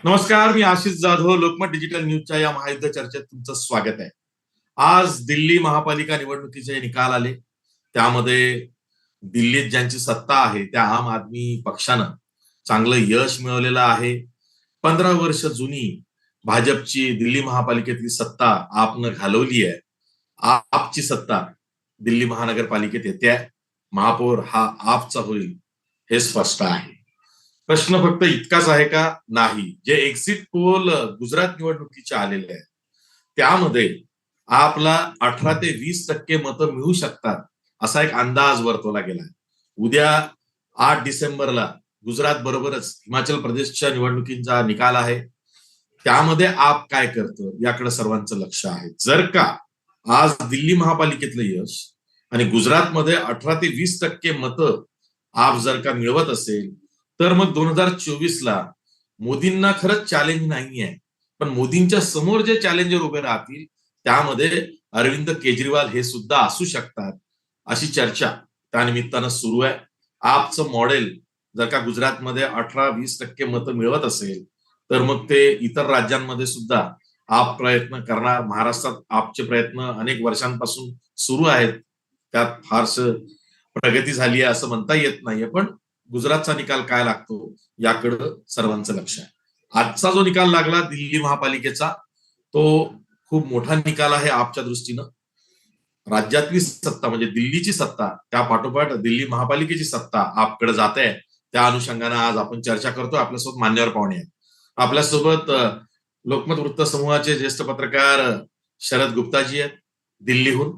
नमस्कार, मी आशिष जाधव. लोकमत डिजिटल न्यूजच्या या महायुद्ध चर्चेत तुमचं स्वागत आहे. आज दिल्ली महापालिका निवडणुकीचे निकाल आले. त्यामध्ये दिल्लीत ज्यांची सत्ता आहे त्या आम आदमी पक्षानं चांगलं यश मिळवलेलं आहे. 15 वर्ष जुनी भाजपची दिल्ली महापालिकेतली सत्ता आपनं घालवली आहे. आपची सत्ता दिल्ली महानगरपालिकेत येते. महापौर हा आपचा होईल हे स्पष्ट आहे. प्रश्न फक्त इतकाच आहे का? नाही. जे एक्झिट पोल गुजरात निवडणुकीचे आलेले आहेत त्यामध्ये आपला 18 ते 20% मतं मिळू शकतात असा एक अंदाज वर्तवला गेला. उद्या 8 डिसेंबरला गुजरात बरोबरच हिमाचल प्रदेशच्या निवडणुकीचा निकाल आहे. त्यामध्ये आप काय करतं याकडे सर्वांचं लक्ष आहे. जर का आज दिल्ली महापालिकेतलं यश आणि गुजरातमध्ये 18 ते 20% मतं आप जर का मिळवत असेल तर मग 2024ला मोदींना खरंच चॅलेंज नाही आहे. पण मोदींच्या समोर जे चॅलेंजर उभे राहतील त्यामध्ये अरविंद केजरीवाल हे सुद्धा असू शकतात अशी चर्चा त्या निमित्तानं सुरू आहे. आपचं मॉडेल जर का गुजरातमध्ये 18-20% मतं मिळवत असेल तर मग ते इतर राज्यांमध्ये सुद्धा आप प्रयत्न करणार. महाराष्ट्रात आपचे प्रयत्न अनेक वर्षांपासून सुरू आहेत. त्यात फारसं प्रगती झाली आहे असं म्हणता येत नाहीये. पण गुजरातचा निकाल काय लागतो याकडं सर्वांचं लक्ष आहे. आजचा जो निकाल लागला दिल्ली महापालिकेचा तो खूप मोठा निकाल आहे आपच्या दृष्टीनं. राज्यातली सत्ता म्हणजे दिल्लीची सत्ता त्या पाठोपाठ दिल्ली महापालिकेची सत्ता आपकडे जात आहे. त्या अनुषंगानं आज आपण चर्चा करतो. आपल्यासोबत मान्यवर पाहुणे आहेत. आपल्यासोबत लोकमत वृत्त समूहाचे ज्येष्ठ पत्रकार शरद गुप्ताजी आहेत दिल्लीहून.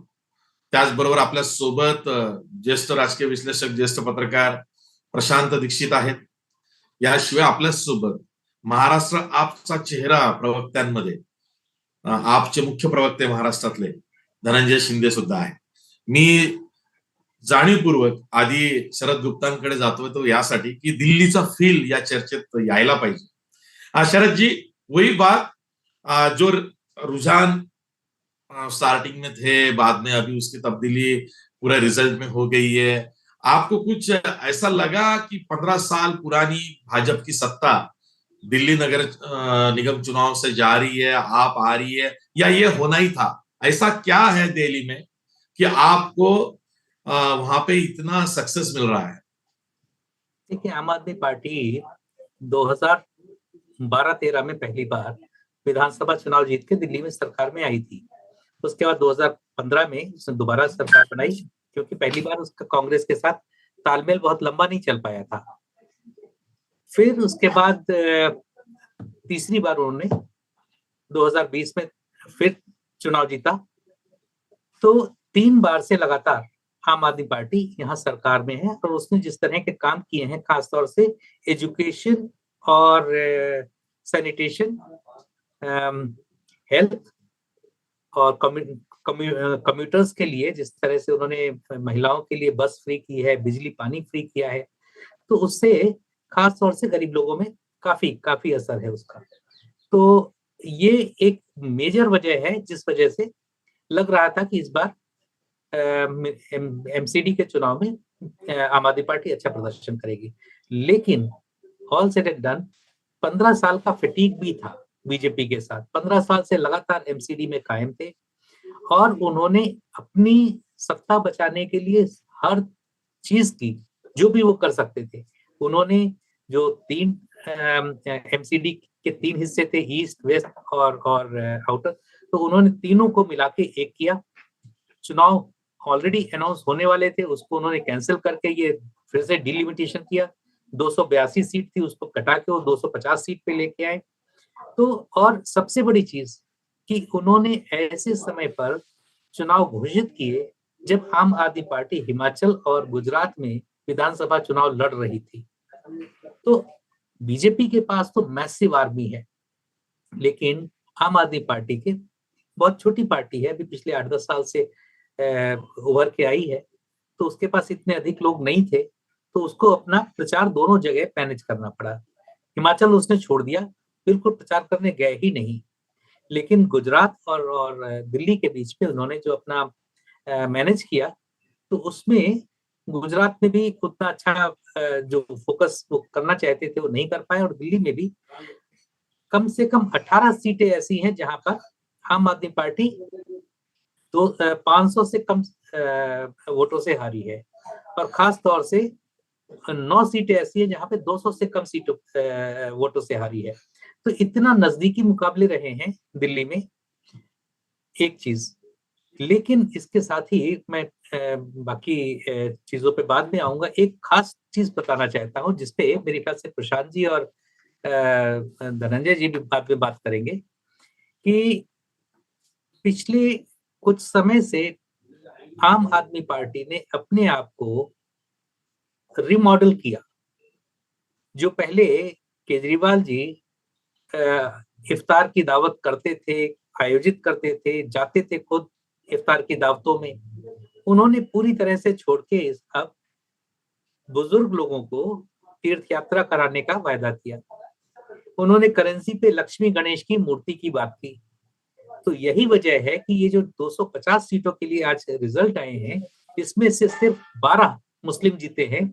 त्याचबरोबर आपल्या सोबत ज्येष्ठ राजकीय विश्लेषक ज्येष्ठ पत्रकार प्रशांत दीक्षित आहेत. याशिवाय आपल्यासोबत महाराष्ट्र आपचा चेहरा प्रवक्त्यांमध्ये आपचे मुख्य प्रवक्ते महाराष्ट्रातले धनंजय शिंदे सुद्धा आहे. मी जाणीवपूर्वक आधी शरद गुप्तांकडे जातोय तो यासाठी की दिल्लीचा फील या चर्चेत यायला पाहिजे. शरद जी, वही बात जो रुझान स्टार्टिंग में थे, बाद में अभी उसकी तब्दीली पूरे रिजल्ट में हो गई है. आपको कुछ ऐसा लगा कि 15 साल पुरानी भाजपा की सत्ता दिल्ली नगर निगम चुनाव से जा रही है, आप आ रही है, या ये होना ही था? ऐसा क्या है दिल्ली में कि आपको वहां पे इतना सक्सेस मिल रहा है? देखिए, आम आदमी पार्टी 2012-13 में पहली बार विधानसभा चुनाव जीत के दिल्ली में सरकार में आई थी। उसके बाद 2015 में उसने दोबारा सरकार बनाई, क्योंकि पहली बार उसका कांग्रेस के साथ तालमेल बहुत लंबा नहीं चल पाया था। फिर उसके बाद तीसरी बार उन्होंने 2020 में फिर चुनाव जीता। तो 3 बार से लगातार आम आदमी पार्टी यहाँ सरकार में है और उसने जिस तरह के काम किए हैं, खासतौर से एजुकेशन और सैनिटेशन, हेल्थ और कम्यूटर्स के लिए जिस तरह से उन्होंने महिलाओं के लिए बस फ्री की है, बिजली पानी फ्री किया है, तो उससे खास तौर से गरीब लोगों में काफी असर है उसका। तो ये एक मेजर वजह है जिस वजह से लग रहा था कि इस बार एमसीडी के चुनाव में आम आदमी पार्टी अच्छा प्रदर्शन करेगी। लेकिन ऑल सेड एंड डन 15 साल का फटीग भी था बीजेपी के साथ। 15 साल से लगातार एमसीडी में कायम थे और उन्होंने अपनी सत्ता बचाने के लिए हर चीज की, जो भी वो कर सकते थे। उन्होंने जो 3 एमसीडी के 3 हिस्से थे, ईस्ट, वेस्ट और आउटर, तो उन्होंने तीनों को मिला के एक किया। चुनाव ऑलरेडी अनाउंस होने वाले थे, उसको उन्होंने कैंसिल करके ये फिर से डिलिमिटेशन किया। 282 सीट थी, उसको घटा के वो 250 सीट पे लेके आए। तो और सबसे बड़ी चीज कि उन्होंने ऐसे समय पर चुनाव घोषित किए जब आम आदमी पार्टी हिमाचल और गुजरात में विधानसभा चुनाव लड़ रही थी। तो बीजेपी के पास तो मैसिव आर्मी है, लेकिन आम आदमी पार्टी की बहुत छोटी पार्टी है, अभी पिछले 8-10 साल से उभर के आई है, तो उसके पास इतने अधिक लोग नहीं थे, तो उसको अपना प्रचार दोनों जगह मैनेज करना पड़ा। हिमाचल उसने छोड़ दिया, बिल्कुल प्रचार करने गए ही नहीं। लेकिन गुजरात और दिल्ली के बीच में उन्होंने जो अपना मैनेज किया, तो उसमें गुजरात में भी उतना अच्छा जो फोकस वो करना चाहते थे वो नहीं कर पाए, और दिल्ली में भी कम से कम 18 सीटें ऐसी हैं जहां पर आम आदमी पार्टी 500 से कम वोटों से हारी है, और खास तौर से 9 सीटें ऐसी हैं जहां पे 200 से कम सीटों वोटों से हारी है। तो इतना नजदीकी मुकाबले रहे हैं दिल्ली में, एक चीज। लेकिन इसके साथ ही मैं बाकी चीजों पे बाद में आऊंगा। एक खास चीज बताना चाहता हूं जिसपे मेरे ख्याल से प्रशांत जी और धनंजय जी भी बाद में बात करेंगे, कि पिछले कुछ समय से आम आदमी पार्टी ने अपने आप को रिमॉडल किया। जो पहले केजरीवाल जी इफ्तार की दावत करते थे, आयोजित करते थे, जाते थे खुद इफ्तार की दावतों में, उन्होंने पूरी तरह से छोड़ के अब बुजुर्ग लोगों को तीर्थ यात्रा कराने का वायदा किया। उन्होंने करेंसी पे लक्ष्मी गणेश की मूर्ति की बात की। तो यही वजह है कि ये जो 250 सीटों के लिए आज रिजल्ट आए हैं, इसमें से सिर्फ 12 मुस्लिम जीते हैं,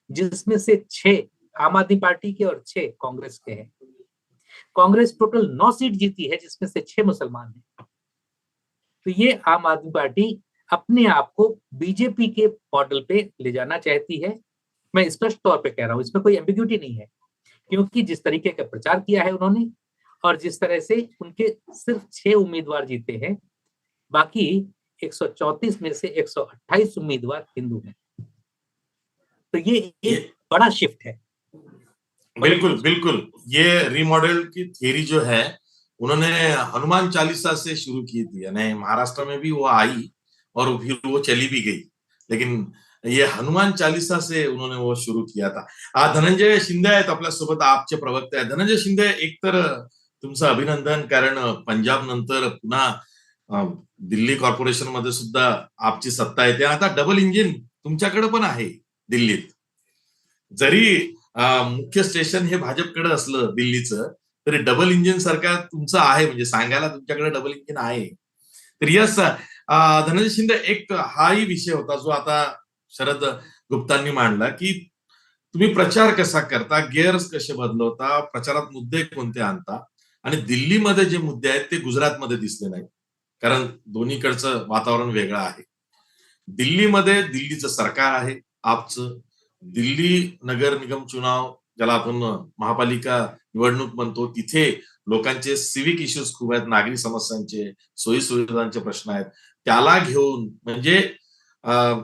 जिसमें से 6 आम आदमी पार्टी के और 6 कांग्रेस के हैं। कांग्रेस टोटल 9 सीट जीती है, जिसमें से 6 मुसलमान हैं। तो ये आम आदमी पार्टी अपने आप को बीजेपी के मॉडल पे ले जाना चाहती है। मैं स्पष्ट तौर पे कह रहा हूँ, इसमें कोई एम्बिग्यूटी नहीं है, क्योंकि जिस तरीके का प्रचार किया है उन्होंने, और जिस तरह से उनके सिर्फ 6 उम्मीदवार जीते हैं, बाकी 134 में से 128 उम्मीदवार हिंदू हैं। तो ये एक बड़ा शिफ्ट है। बिल्कुल बिल्कुल, ये रिमॉडल की थियरी जो है उन्होंने हनुमान चालीसा से शुरू की थी, यानी महाराष्ट्र में भी वो आई और फिर वो चली भी गई, लेकिन ये हनुमान चालीसा से उन्होंने वो शुरू किया था। धनंजय शिंदे आहेत आपल्यासोबत, आपचे प्रवक्ते आहेत धनंजय शिंदे. एकतर तुमचं अभिनंदन, कारण पंजाब नंतर पुन्हा दिल्ली कॉर्पोरेशन मध्ये सुद्धा आपची सत्ता येते. आता डबल इंजिन तुमच्याकडे पण आहे दिल्लीत. जरी मुख्य स्टेशन हे भाजपकडे असलं दिल्लीचं, तरी डबल इंजिन सरकार तुमचं आहे, म्हणजे सांगायला तुमच्याकडे डबल इंजिन आहे. तर यस, धनंजय शिंदे, एक हाही विषय होता जो आता शरद गुप्तांनी मांडला, की तुम्ही प्रचार कसा करता, गेअर्स कसे बदलवता, प्रचारात मुद्दे कोणते आणता, आणि दिल्लीमध्ये जे मुद्दे आहेत ते गुजरातमध्ये दिसले नाहीत, कारण दोन्हीकडचं वातावरण वेगळं आहे. दिल्लीमध्ये दिल्लीचं सरकार आहे आपचं, दिल्ली नगर निगम चुनाव ज्याला आपण महापालिका निवडणूक म्हणतो, तिथे लोकांचे सिव्हिक इश्यूज खूप आहेत, नागरी समस्यांचे, सोयी सुविधांचे प्रश्न आहेत. त्याला घेऊन म्हणजे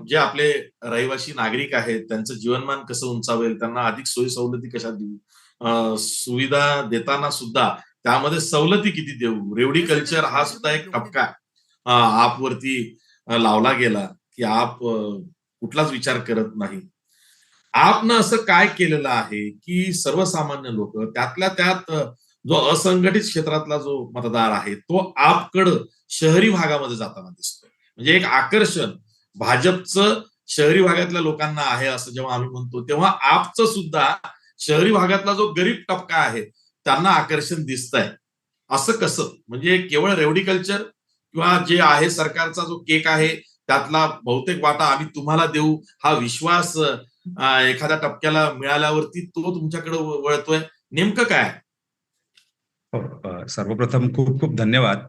जे आपले रहिवासी नागरिक आहेत त्यांचं जीवनमान कसं उंचावेल, त्यांना अधिक सोयी सवलती कशा देऊ, सुविधा देताना सुद्धा त्यामध्ये सवलती किती देऊ, रेवडी कल्चर हा सुद्धा एक टपका आपवरती लावला गेला, की आप कुठलाच विचार करत नाही. आपनं असं काय केलेलं आहे की सर्वसामान्य लोक, त्यातल्या त्यात जो असंघटित क्षेत्रातला जो मतदार आहे तो आपकडं शहरी भागामध्ये जाताना दिसतोय. म्हणजे एक आकर्षण भाजपचं शहरी भागातल्या लोकांना आहे असं जेव्हा आम्ही म्हणतो, तेव्हा आपचं सुद्धा शहरी भागातला जो गरीब टप्का आहे त्यांना आकर्षण दिसतंय. असं कसं? म्हणजे केवळ रेवडी कल्चर किंवा जे आहे सरकारचा जो केक आहे त्यातला बहुतेक वाटा आम्ही तुम्हाला देऊ हा विश्वास एखाद्या टप्प्याला मिळाल्यावरती तो तुमच्याकडे वळतोय, नेमकं काय? सर्वप्रथम खूप खूप धन्यवाद.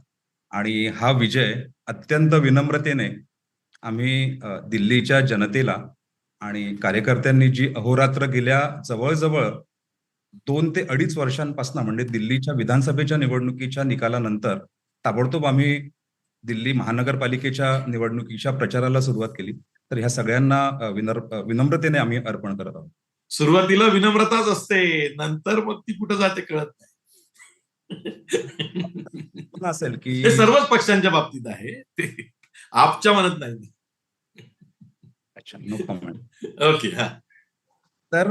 आणि हा विजय अत्यंत विनम्रतेने आम्ही दिल्लीच्या जनतेला आणि कार्यकर्त्यांनी जी अहोरात्र गेल्या जवळजवळ 2 ते 2.5 वर्षांपासून, म्हणजे दिल्लीच्या विधानसभेच्या निवडणुकीच्या निकालानंतर ताबडतोब आम्ही दिल्ली महानगरपालिकेच्या निवडणुकीच्या प्रचाराला सुरुवात केली. तर ह्या सगळ्यांना विनम्रतेने आम्ही अर्पण करत आहोत. सुरुवातीला विनम्रताच असते, नंतर मग ती कुठं जाते कळत नाही. असेल की हे सर्वच पक्षांच्या बाबतीत आहे, ते आपच्या मनात नाही. अच्छा, नो कमेंट. ओके, हा. तर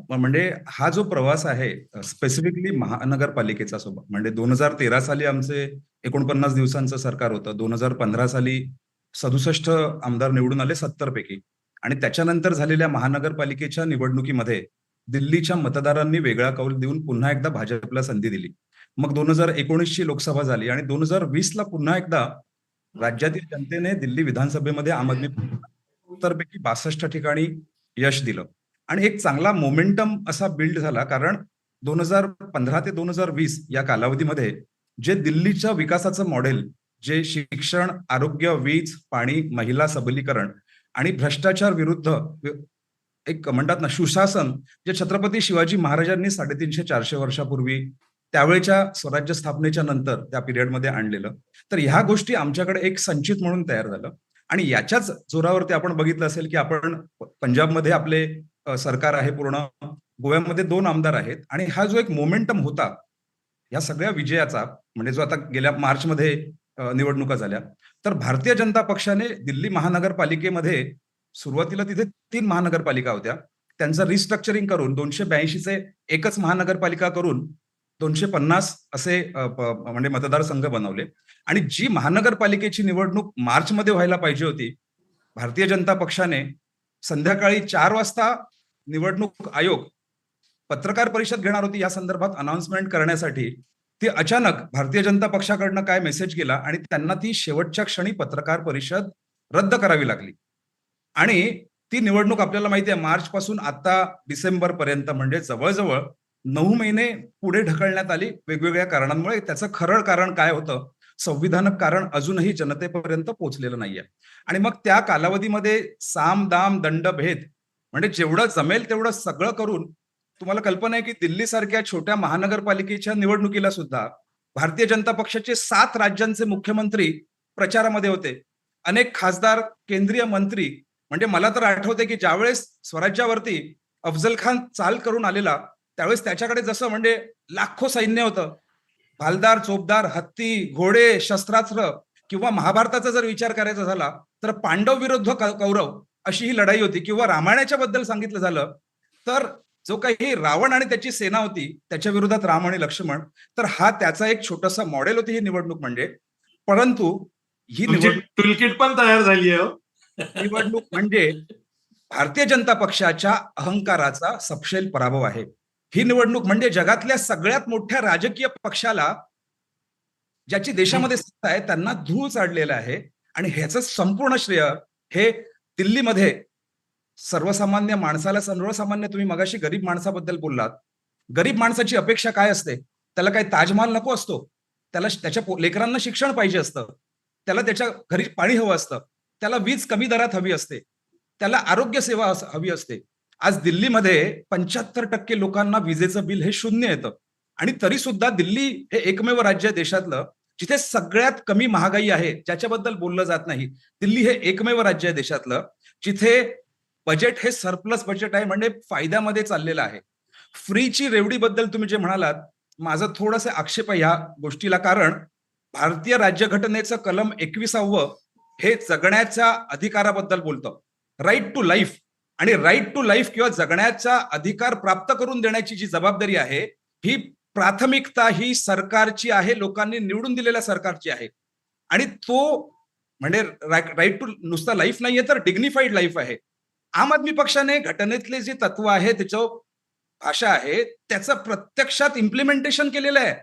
म्हणजे हा जो प्रवास आहे स्पेसिफिकली महानगरपालिकेचा सोबत, म्हणजे 2013 साली आमचे 49 दिवसांचं सरकार होतं. 2015 साली 67 आमदार निवडून आले 70 पैकी, आणि त्याच्यानंतर झालेल्या महानगरपालिकेच्या निवडणुकीमध्ये दिल्लीच्या मतदारांनी वेगळा कौल देऊन पुन्हा एकदा भाजपला संधी दिली. मग 2019 ची लोकसभा झाली आणि 2020 ला पुन्हा एकदा राज्यातील जनतेने दिल्ली विधानसभेमध्ये आम आदमी 70 पैकी 62 ठिकाणी यश दिलं, आणि एक चांगला मोमेंटम असा बिल्ड झाला. कारण 2015 ते 2020 या कालावधीमध्ये जे दिल्लीच्या विकासाचं मॉडेल, जे शिक्षण, आरोग्य, वीज, पाणी, महिला सबलीकरण आणि भ्रष्टाचार विरुद्ध एक म्हणतात ना सुशासन, जे छत्रपती शिवाजी महाराजांनी 350-400 वर्षापूर्वी त्यावेळेच्या स्वराज्य स्थापनेच्या नंतर त्या पिरियडमध्ये आणलेलं, तर ह्या गोष्टी आमच्याकडे एक संचित म्हणून तयार झालं. आणि याच्याच जोरावरती आपण बघितलं असेल की आपण पंजाबमध्ये आपले सरकार आहे पूर्ण, गोव्यामध्ये 2 आमदार आहेत, आणि हा जो एक मोमेंटम होता या सगळ्या विजयाचा, म्हणजे जो आता गेल्या मार्चमध्ये निवडणुका झाल्या, तर भारतीय जनता पक्षाने दिल्ली महानगरपालिकेमध्ये सुरुवातीला तिथे 3 महानगरपालिका होत्या, त्यांचं रिस्ट्रक्चरिंग करून 282चे एकच महानगरपालिका करून 250 असे म्हणजे मतदारसंघ बनवले. आणि जी महानगरपालिकेची निवडणूक मार्चमध्ये व्हायला पाहिजे होती, भारतीय जनता पक्षाने संध्याकाळी 4 वाजता निवडणूक आयोग पत्रकार परिषद घेणार होती या संदर्भात अनाउन्समेंट करण्यासाठी, ती अचानक भारतीय जनता पक्षाकडनं काय मेसेज गेला आणि त्यांना ती शेवटच्या क्षणी पत्रकार परिषद रद्द करावी लागली. आणि ती निवडणूक आपल्याला माहिती आहे मार्च पासून आता डिसेंबर पर्यंत, म्हणजे जवळजवळ 9 महिने पुढे ढकलण्यात आली वेगवेगळ्या कारणांमुळे. त्याचं खरं कारण काय होतं, संविधानिक कारण अजूनही जनतेपर्यंत पोहोचलेलं नाहीये. आणि मग त्या कालावधीमध्ये साम दाम दंड भेद, म्हणजे जेवढं जमेल तेवढं सगळं करून, तुम्हाला कल्पना आहे की दिल्लीसारख्या छोट्या महानगरपालिकेच्या निवडणुकीला सुद्धा भारतीय जनता पक्षाचे 7 राज्यांचे मुख्यमंत्री प्रचारामध्ये होते, अनेक खासदार, केंद्रीय मंत्री. म्हणजे मला तर आठवते की ज्यावेळेस स्वराज्यावरती अफजल खान चाल करून आलेला, त्यावेळेस त्याच्याकडे जसं म्हणजे लाखो सैन्य होतं, भालदार, चोपदार, हत्ती, घोडे, शस्त्रास्त्र. किंवा महाभारताचा जर विचार करायचा झाला तर पांडव विरुद्ध कौरव अशी ही लढाई होती. किंवा रामायणाच्या बद्दल सांगितलं झालं तर जो काही रावण आणि त्याची सेना होती त्याच्या विरोधात राम आणि लक्ष्मण, तर हा त्याचा एक छोटासा मॉडेल होती ही निवडणूक म्हणजे. परंतु ही टूलकिट पण तयार झाली आहे. निवडणूक म्हणजे भारतीय जनता पक्षाच्या अहंकाराचा सपशेल पराभव आहे. ही निवडणूक म्हणजे जगातल्या सगळ्यात मोठ्या राजकीय पक्षाला, ज्याची देशामध्ये सत्ता आहे, त्यांना धूळ चाडलेला आहे. आणि ह्याचं संपूर्ण श्रेय हे दिल्लीमध्ये सर्वसामान्य माणसाला, सर्वसामान्य, तुम्ही मगाशी गरीब माणसाबद्दल बोललात, गरीब माणसाची अपेक्षा काय असते, त्याला काही ताजमहाल नको असतो, त्याला त्याच्या लेकरांना शिक्षण पाहिजे असतं, त्याला त्याच्या घरी पाणी हवं असतं, त्याला वीज कमी दरात हवी असते, त्याला आरोग्य सेवा हवी असते. आज दिल्लीमध्ये 75% लोकांना विजेचं बिल हे 0 येतं. आणि तरी सुद्धा दिल्ली हे एकमेव राज्य देशातलं जिथे सगळ्यात कमी महागाई आहे, ज्याच्याबद्दल बोललं जात नाही. दिल्ली हे एकमेव राज्य आहे देशातलं जिथे बजेट हे सरप्लस बजेट आहे, म्हणजे फायद्यामध्ये चाललेलं आहे. फ्रीची रेवडी बद्दल तुम्ही जे म्हणालात, माझा थोडासा आक्षेप आहे या गोष्टीला. कारण भारतीय राज्यघटनेचं कलम 21 हे जगण्याच्या अधिकाराबद्दल बोलतं, राईट टू लाईफ. आणि राईट टू लाईफ किंवा जगण्याचा अधिकार प्राप्त करून देण्याची जी जबाबदारी आहे, ही प्राथमिकता ही सरकारची आहे, लोकांनी निवडून दिलेल्या सरकारची आहे. आणि तो म्हणजे राईट टू नुसता लाईफ नाहीये, तर डिग्निफाईड लाईफ आहे. आम आदमी पक्षाने घटनेतले जे तत्व आहे, त्याचं भाषा आहे, त्याचं प्रत्यक्षात इम्प्लिमेंटेशन केलेलं आहे.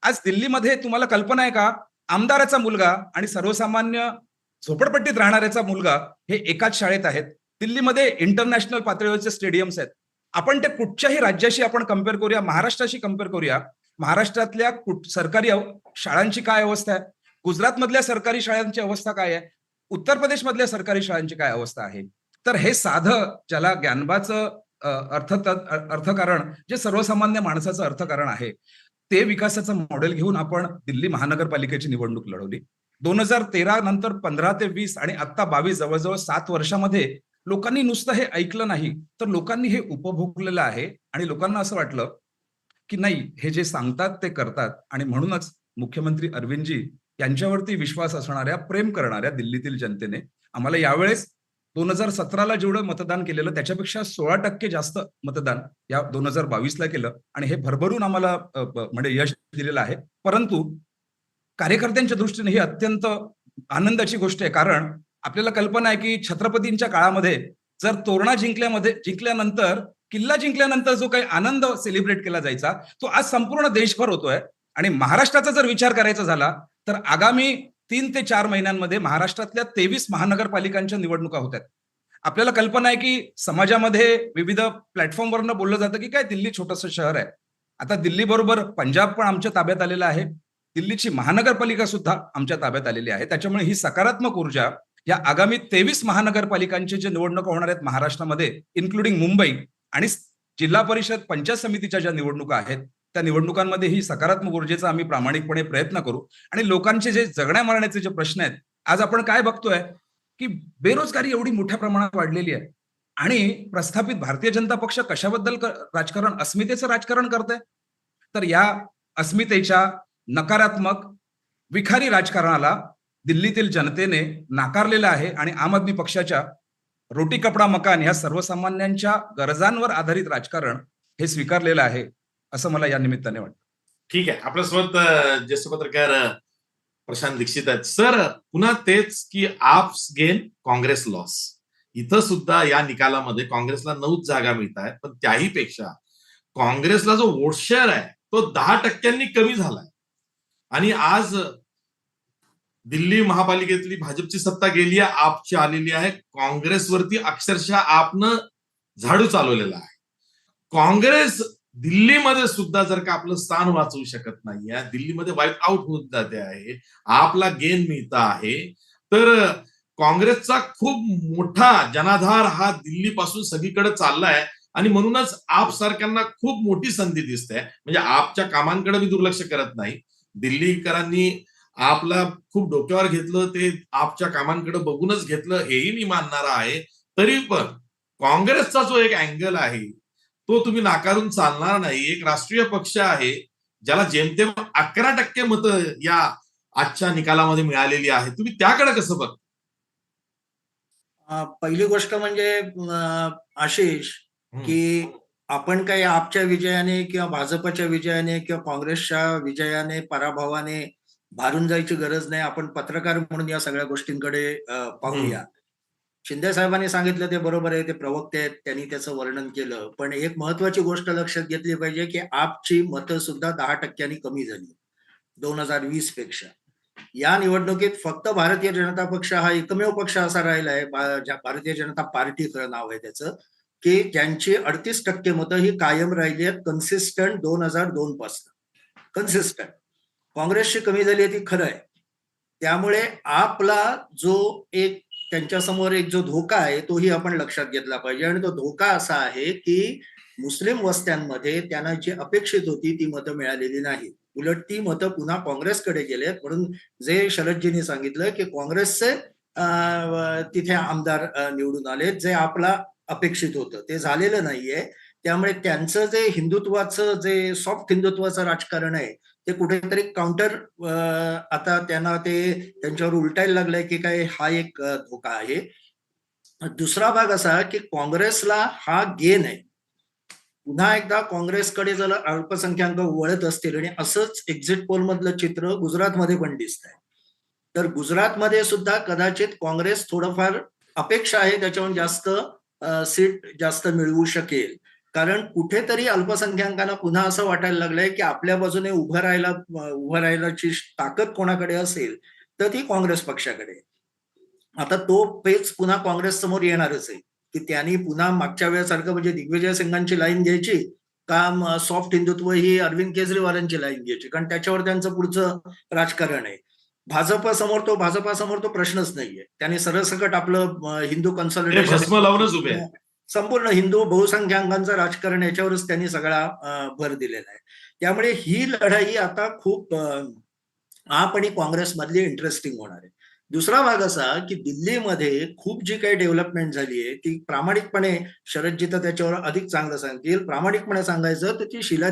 आज दिल्लीमध्ये तुम्हाला कल्पना आहे का, आमदाराचा मुलगा आणि सर्वसामान्य झोपडपट्टीत राहणाऱ्याचा मुलगा हे एकाच शाळेत आहेत. दिल्लीमध्ये इंटरनॅशनल पातळीवरचे स्टेडियम्स आहेत. आपण ते कुठच्याही राज्याशी आपण कम्पेअर करूया, महाराष्ट्राशी कम्पेअर करूया, महाराष्ट्रातल्या सरकारी शाळांची काय अवस्था आहे, गुजरातमधल्या सरकारी शाळांची अवस्था काय आहे, उत्तर प्रदेशमधल्या सरकारी शाळांची काय अवस्था आहे. तर हे साधं, ज्याला ज्ञानबाचं अर्थकारण, जे सर्वसामान्य माणसाचं अर्थकारण आहे, ते विकासाचं मॉडेल घेऊन आपण दिल्ली महानगरपालिकेची निवडणूक लढवली. 2013 नंतर 15 ते 20 आणि आता 22, जवळजवळ 7 वर्षामध्ये लोकांनी नुसतं हे ऐकलं नाही, तर लोकांनी हे उपभोगलेलं आहे. आणि लोकांना असं वाटलं की नाही, हे जे सांगतात ते करतात. आणि म्हणूनच मुख्यमंत्री अरविंदजी यांच्यावरती विश्वास असणाऱ्या, प्रेम करणाऱ्या दिल्लीतील जनतेने आम्हाला यावेळेस 2017ला जेवढं मतदान केलेलं त्याच्यापेक्षा 16% जास्त मतदान या 2022ला केलं. आणि हे भरभरून आम्हाला म्हणजे यश दिलेलं आहे. परंतु कार्यकर्त्यांच्या दृष्टीने ही अत्यंत आनंदाची गोष्ट आहे. कारण आपल्याला कल्पना आहे की छत्रपतींच्या काळामध्ये जर तोरणा जिंकल्यानंतर, किल्ला जिंकल्यानंतर जो काही आनंद सेलिब्रेट केला जायचा, तो आज संपूर्ण देशभर होतोय. आणि महाराष्ट्राचा जर विचार करायचा झाला तर आगामी 3 ते 4 महिन्यांमध्ये महाराष्ट्रातल्या 23 महानगरपालिकांच्या निवडणुका होत आहेत. आपल्याला कल्पना आहे की समाजामध्ये विविध प्लॅटफॉर्मवरनं बोललं जातं की काय दिल्ली छोटंसं शहर आहे. आता दिल्ली बरोबर पंजाब पण आमच्या ताब्यात आलेला आहे. दिल्लीची महानगरपालिका सुद्धा आमच्या ताब्यात आलेली आहे. त्याच्यामुळे ही सकारात्मक ऊर्जा या आगामी 23 महानगरपालिकांचे जे निवडणुका होणार आहेत महाराष्ट्रामध्ये, इन्क्लुडिंग मुंबई आणि जिल्हा परिषद पंचायत समितीच्या ज्या निवडणुका आहेत, त्या निवडणुकांमध्ये ही सकारात्मक ऊर्जेचा आम्ही प्रामाणिकपणे प्रयत्न करू. आणि लोकांचे जे जगण्या मरण्याचे जे प्रश्न आहेत, आज आपण काय बघतोय की बेरोजगारी एवढी मोठ्या प्रमाणात वाढलेली आहे आणि प्रस्थापित भारतीय जनता पक्ष कशाबद्दल राजकारण, अस्मितेचं राजकारण करतंय. तर या अस्मितेच्या नकारात्मक विखारी राजकारणाला दिल्लीतील जनतेने नाकारलेलं आहे आणि आम आदमी पक्षाच्या रोटी कपडा मकान ह्या सर्वसामान्यांच्या गरजांवर आधारित राजकारण हे स्वीकारलेलं आहे, असं मला या निमित्ताने वाटतं. ठीक आहे. आपल्यासोबत ज्येष्ठ पत्रकार प्रशांत दीक्षित आहेत. सर, पुन्हा तेच की आप्स गेन काँग्रेस लॉस. इथं सुद्धा या निकालामध्ये काँग्रेसला 9 जागा मिळत आहेत, पण त्याही पेक्षा काँग्रेसला जो वोट शेअर आहे तो 10% कमी झालाय. आणि आज दिल्ली महापालिकेतली भाजपची सत्ता गेली आहे, आपची आलेली आहे. काँग्रेसवरती अक्षरशः आपनं झाडू चालवलेला आहे. काँग्रेस दिल्लीमध्ये सुद्धा जर का आपलं स्थान वाचवू शकत नाहीये, दिल्लीमध्ये वाईट आउट होत जाते आहे, आपला गेन मिळत आहे, तर काँग्रेसचा खूप मोठा जनाधार हा दिल्लीपासून सगळीकडे चाललाय. आणि म्हणूनच आप सारख्यांना खूप मोठी संधी दिसते. म्हणजे आपच्या कामांकडे मी दुर्लक्ष करत नाही. दिल्लीकरांनी आपला खूप डोक्यावर घेतलं, ते आपच्या कामांकडे बघूनच घेतलं, हेही मी मानणार आहे. तरी पण काँग्रेसचा जो एक अँगल आहे तो तुम्ही नाकारून चालणार नाही. एक राष्ट्रीय पक्ष आहे ज्याला जेमतेम 11% मतं या आजच्या निकालामध्ये मिळालेली आहे. तुम्ही त्याकडे कसं बघता? पहिली गोष्ट म्हणजे आशिष, की आपण काही आपच्या विजयाने किंवा भाजपच्या विजयाने किंवा काँग्रेसच्या विजयाने, पराभवाने भारून जायची गरज नाही. आपण पत्रकार म्हणून या सगळ्या गोष्टींकडे पाहूया. शिंदे साहेबांनी सांगितलं ते बरोबर आहे, ते प्रवक्ते आहेत, त्यांनी त्याचं वर्णन केलं. पण एक महत्वाची गोष्ट लक्षात घेतली पाहिजे की आपची मतं सुद्धा 10% कमी झाली 2020 पेक्षा. या निवडणुकीत फक्त भारतीय जनता पक्ष हा एकमेव पक्ष असा राहिला आहे, भारतीय जनता पार्टी खरं नाव आहे त्याचं, की ज्यांची 38% मतं ही कायम राहिली आहेत, कन्सिस्टंट 2002 पासून कन्सिस्टंट. काँग्रेसची कमी झाली आहे ती खरं आहे. त्यामुळे आपला जो एक त्यांच्यासमोर एक जो धोका आहे तोही आपण लक्षात घेतला पाहिजे. आणि तो धोका असा आहे की मुस्लिम वस्त्यांमध्ये त्यांना जी अपेक्षित होती ती मतं मिळालेली नाही. उलट ती मतं पुन्हा काँग्रेसकडे गेलेत. म्हणून जे शरदजींनी सांगितलं की काँग्रेसचे तिथे आमदार निवडून आले, जे आपला अपेक्षित होतं ते झालेलं नाहीये. त्यामुळे त्यांचं जे हिंदुत्वाचं, जे सॉफ्ट हिंदुत्वाचं राजकारण आहे ते कुठेतरी काउंटर आता त्यांना ते त्यांच्यावर उलटायला लागलंय की काय, हा एक धोका आहे. दुसरा भाग असा की काँग्रेसला हा गेन आहे. पुन्हा एकदा काँग्रेसकडे जर अल्पसंख्याक वळत असतील, आणि असंच एक्झिट पोल मधलं चित्र गुजरातमध्ये पण दिसत आहे, तर गुजरातमध्ये सुद्धा कदाचित काँग्रेस थोडंफार अपेक्षा आहे त्याच्याहून जास्त सीट जास्त मिळवू शकेल. कारण कुठेतरी अल्पसंख्याकांना पुन्हा असं वाटायला लागलंय की आपल्या बाजूने उभं राहायलाची ताकद कोणाकडे असेल तर ती काँग्रेस पक्षाकडे. आता तो पेच पुन्हा काँग्रेस समोर येणारच आहे की त्यांनी पुन्हा मागच्या वेळेसारखं म्हणजे दिग्विजय सिंगांची लाईन घ्यायची का सॉफ्ट हिंदुत्व ही अरविंद केजरीवालांची लाईन घ्यायची, कारण त्याच्यावर त्यांचं पुढचं राजकारण आहे. भाजपासमोर तो प्रश्नच नाहीये. त्यांनी सरसकट आपलं हिंदू भस्म लावूनच उभे आहे. संपूर्ण हिंदू बहुसंख्याकांचं राजकारण याच्यावरच त्यांनी सगळा भर दिलेला आहे. त्यामुळे ही लढाई आता खूप आप आणि काँग्रेस मधली इंटरेस्टिंग होणार आहे. दुसरा भाग असा की दिल्लीमध्ये खूप जी काही डेव्हलपमेंट झाली आहे ती प्रामाणिकपणे, शरदजी तर त्याच्यावर अधिक चांगलं सांगतील, प्रामाणिकपणे सांगायचं तर ती शीला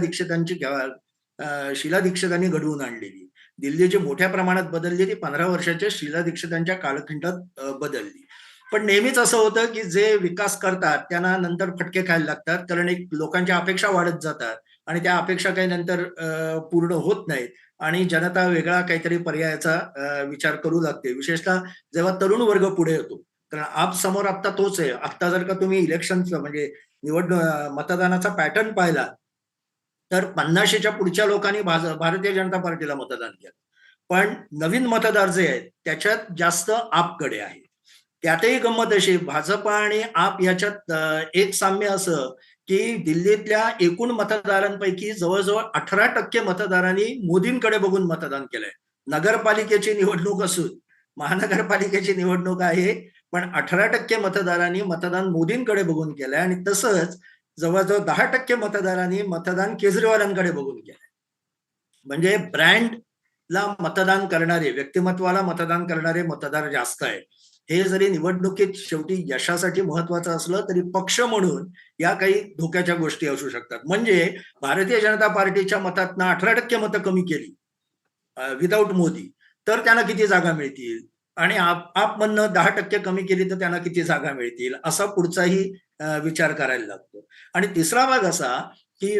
दीक्षितांनी घडवून आणलेली. दिल्ली जी मोठ्या प्रमाणात बदलली ती 15 वर्षाच्या शीला दीक्षितांच्या कालखंडात बदलली. पण नेहमीच असं होतं की जे विकास करतात त्यांना नंतर फटके खायला लागतात, कारण एक लोकांच्या अपेक्षा वाढत जातात आणि त्या अपेक्षा काही नंतर पूर्ण होत नाहीत आणि जनता वेगळा काहीतरी पर्यायाचा विचार करू लागते, विशेषतः जेव्हा तरुण वर्ग पुढे येतो. कारण आप समोर आता तोच आहे. आता जर का तुम्ही इलेक्शनचं म्हणजे मतदानाचा पॅटर्न पाहिला तर 50च्या पुढच्या लोकांनी भारतीय जनता पार्टीला मतदान केलं, पण नवीन मतदार जे आहेत त्याच्यात जास्त आपकडे आहे. त्यातही गंमत अशी, भाजपा आणि आप याच्यात एक साम्य असं की दिल्लीतल्या एकूण मतदारांपैकी जवळजवळ 18% मतदारांनी मोदींकडे बघून मतदान केलंय. नगरपालिकेची निवडणूक असून, महानगरपालिकेची निवडणूक आहे, पण 18% मतदारांनी मतदान मोदींकडे बघून केलंय आणि तसंच जवळजवळ 10% मतदारांनी मतदान केजरीवालांकडे बघून केलंय. म्हणजे ब्रँडला मतदान करणारे, व्यक्तिमत्वाला मतदान करणारे मतदार जास्त आहे. हे जरी निवडणुकीत शेवटी यशासाठी महत्वाचं असलं तरी पक्ष म्हणून या काही धोक्याच्या गोष्टी असू शकतात. म्हणजे भारतीय जनता पार्टीच्या मतातनं 18% मतं कमी केली विदाऊट मोदी, तर त्यांना किती जागा मिळतील, आणि आप म्हणणं 10% कमी केली तर त्यांना किती जागा मिळतील, असा पुढचाही विचार करायला लागतो. आणि तिसरा भाग असा की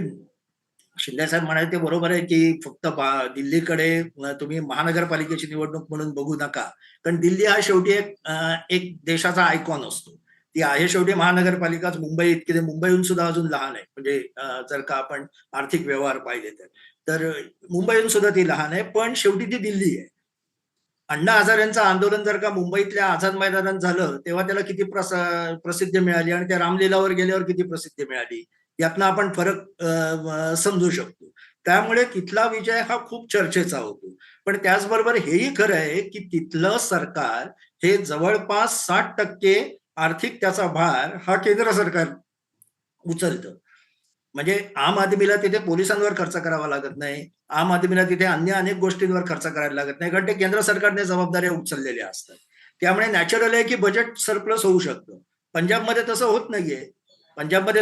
शिंदे साहेब म्हणाले ते बरोबर आहे की फक्त दिल्लीकडे तुम्ही महानगरपालिकेची निवडणूक म्हणून बघू नका, कारण दिल्ली हा शेवटी एक देशाचा आयकॉन असतो. ती आहे शेवटी महानगरपालिकाच. मुंबई इतकी, मुंबईहून सुद्धा अजून लहान आहे. म्हणजे जर का आपण आर्थिक व्यवहार पाहिले तर मुंबईहून सुद्धा ती लहान आहे, पण शेवटी ती दिल्ली आहे. अण्णा हजारेंचं आंदोलन जर का मुंबईतल्या आझाद मैदानात झालं तेव्हा त्याला किती प्रसिद्धी मिळाली आणि त्या रामलीलावर गेल्यावर किती प्रसिद्धी मिळाली, यातनं आपण फरक समजू शकतो. त्यामुळे तिथला विजय हा खूप चर्चेचा होतो. पण त्याचबरोबर हेही खरं आहे की तिथलं सरकार हे जवळपास 60% आर्थिक त्याचा भार हा केंद्र सरकार उचलतं. म्हणजे आम आदमीला तिथे पोलिसांवर खर्च करावा लागत नाही, आम आदमीला तिथे अन्य अनेक गोष्टींवर खर्च करायला लागत नाही, कारण ते केंद्र सरकारने जबाबदाऱ्या उचललेल्या असतात. त्यामुळे नॅचरल आहे की बजेट सरप्लस होऊ शकतं. पंजाबमध्ये तसं होत नाहीये. पंजाबमध्ये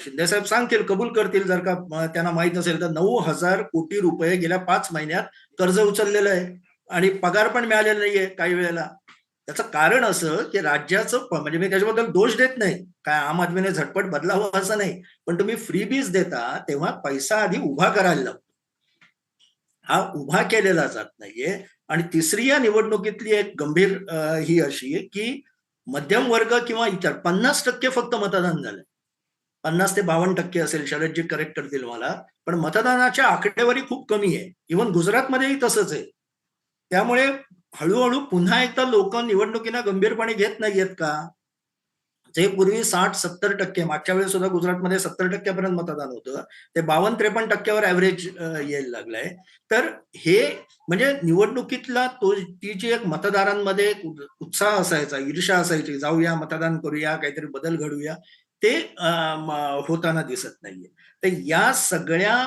शिंदे साहेब सांगतील, कबूल करतील जर का त्यांना माहित असेल तर, 9,000 कोटी रुपये गेल्या 5 महिन्यात कर्ज उचललेलं आहे आणि पगार पण मिळालेला नाहीये काही वेळेला. त्याचं कारण असं की राज्याचं, म्हणजे मी त्याच्याबद्दल दोष देत नाही, काय आम आदमीने झटपट बदलावं असं नाही, पण तुम्ही फ्रीबीज देता तेव्हा पैसा आधी उभा करायला लागतो. हा उभा केलेला जात नाहीये. आणि तिसरी या निवडणुकीतली एक गंभीर ही अशी आहे की मध्यम वर्ग किंवा इतर 50% फक्त मतदान झालंय. 50 ते 52% असेल, शरदजी करेक्ट करतील मला, पण मतदानाच्या आकडेवारी खूप कमी आहे. इव्हन गुजरातमध्येही तसंच आहे. त्यामुळे हळूहळू पुन्हा एकदा लोक निवडणुकीला गंभीरपणे घेत नाहीयेत का? जे पूर्वी 60-70%, मागच्या वेळेस सुद्धा गुजरातमध्ये 70% पर्यंत मतदान होतं, ते 52-53% ऍव्हरेज यायला लागलंय. तर हे म्हणजे निवडणुकीतला ती जी एक मतदारांमध्ये उत्साह असायचा, ईर्ष्या असायची, जाऊया मतदान करूया, काहीतरी बदल घडूया, ते होताना दिसत नाहीये. तर या सगळ्या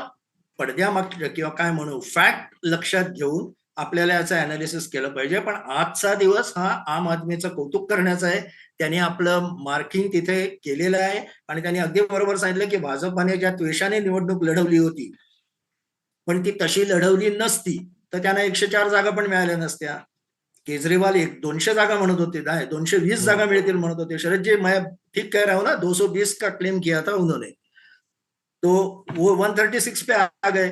पडद्यामागच्या किंवा काय म्हणू फॅक्ट लक्षात घेऊन आपल्याला याचं अनालिसिस केलं पाहिजे. पण आजचा दिवस हा आम आदमीचं कौतुक करण्याचा आहे. त्यांनी आपलं मार्किंग तिथे केलेलं आहे आणि त्यांनी अगदी बरोबर सांगितलं की भाजपाने ज्या द्वेषाने निवडणूक लढवली होती, पण ती तशी लढवली नसती तर त्यांना 104 जागा पण मिळाल्या नसत्या. केजरीवाल 200 जागा म्हणत होते, 220 जागा मिळतील म्हणत होते. शरद जी, मैं ठीक कह रहा हूं ना, 220 का क्लेम किया था उन्होंने, तो वो 136 पे आ गए.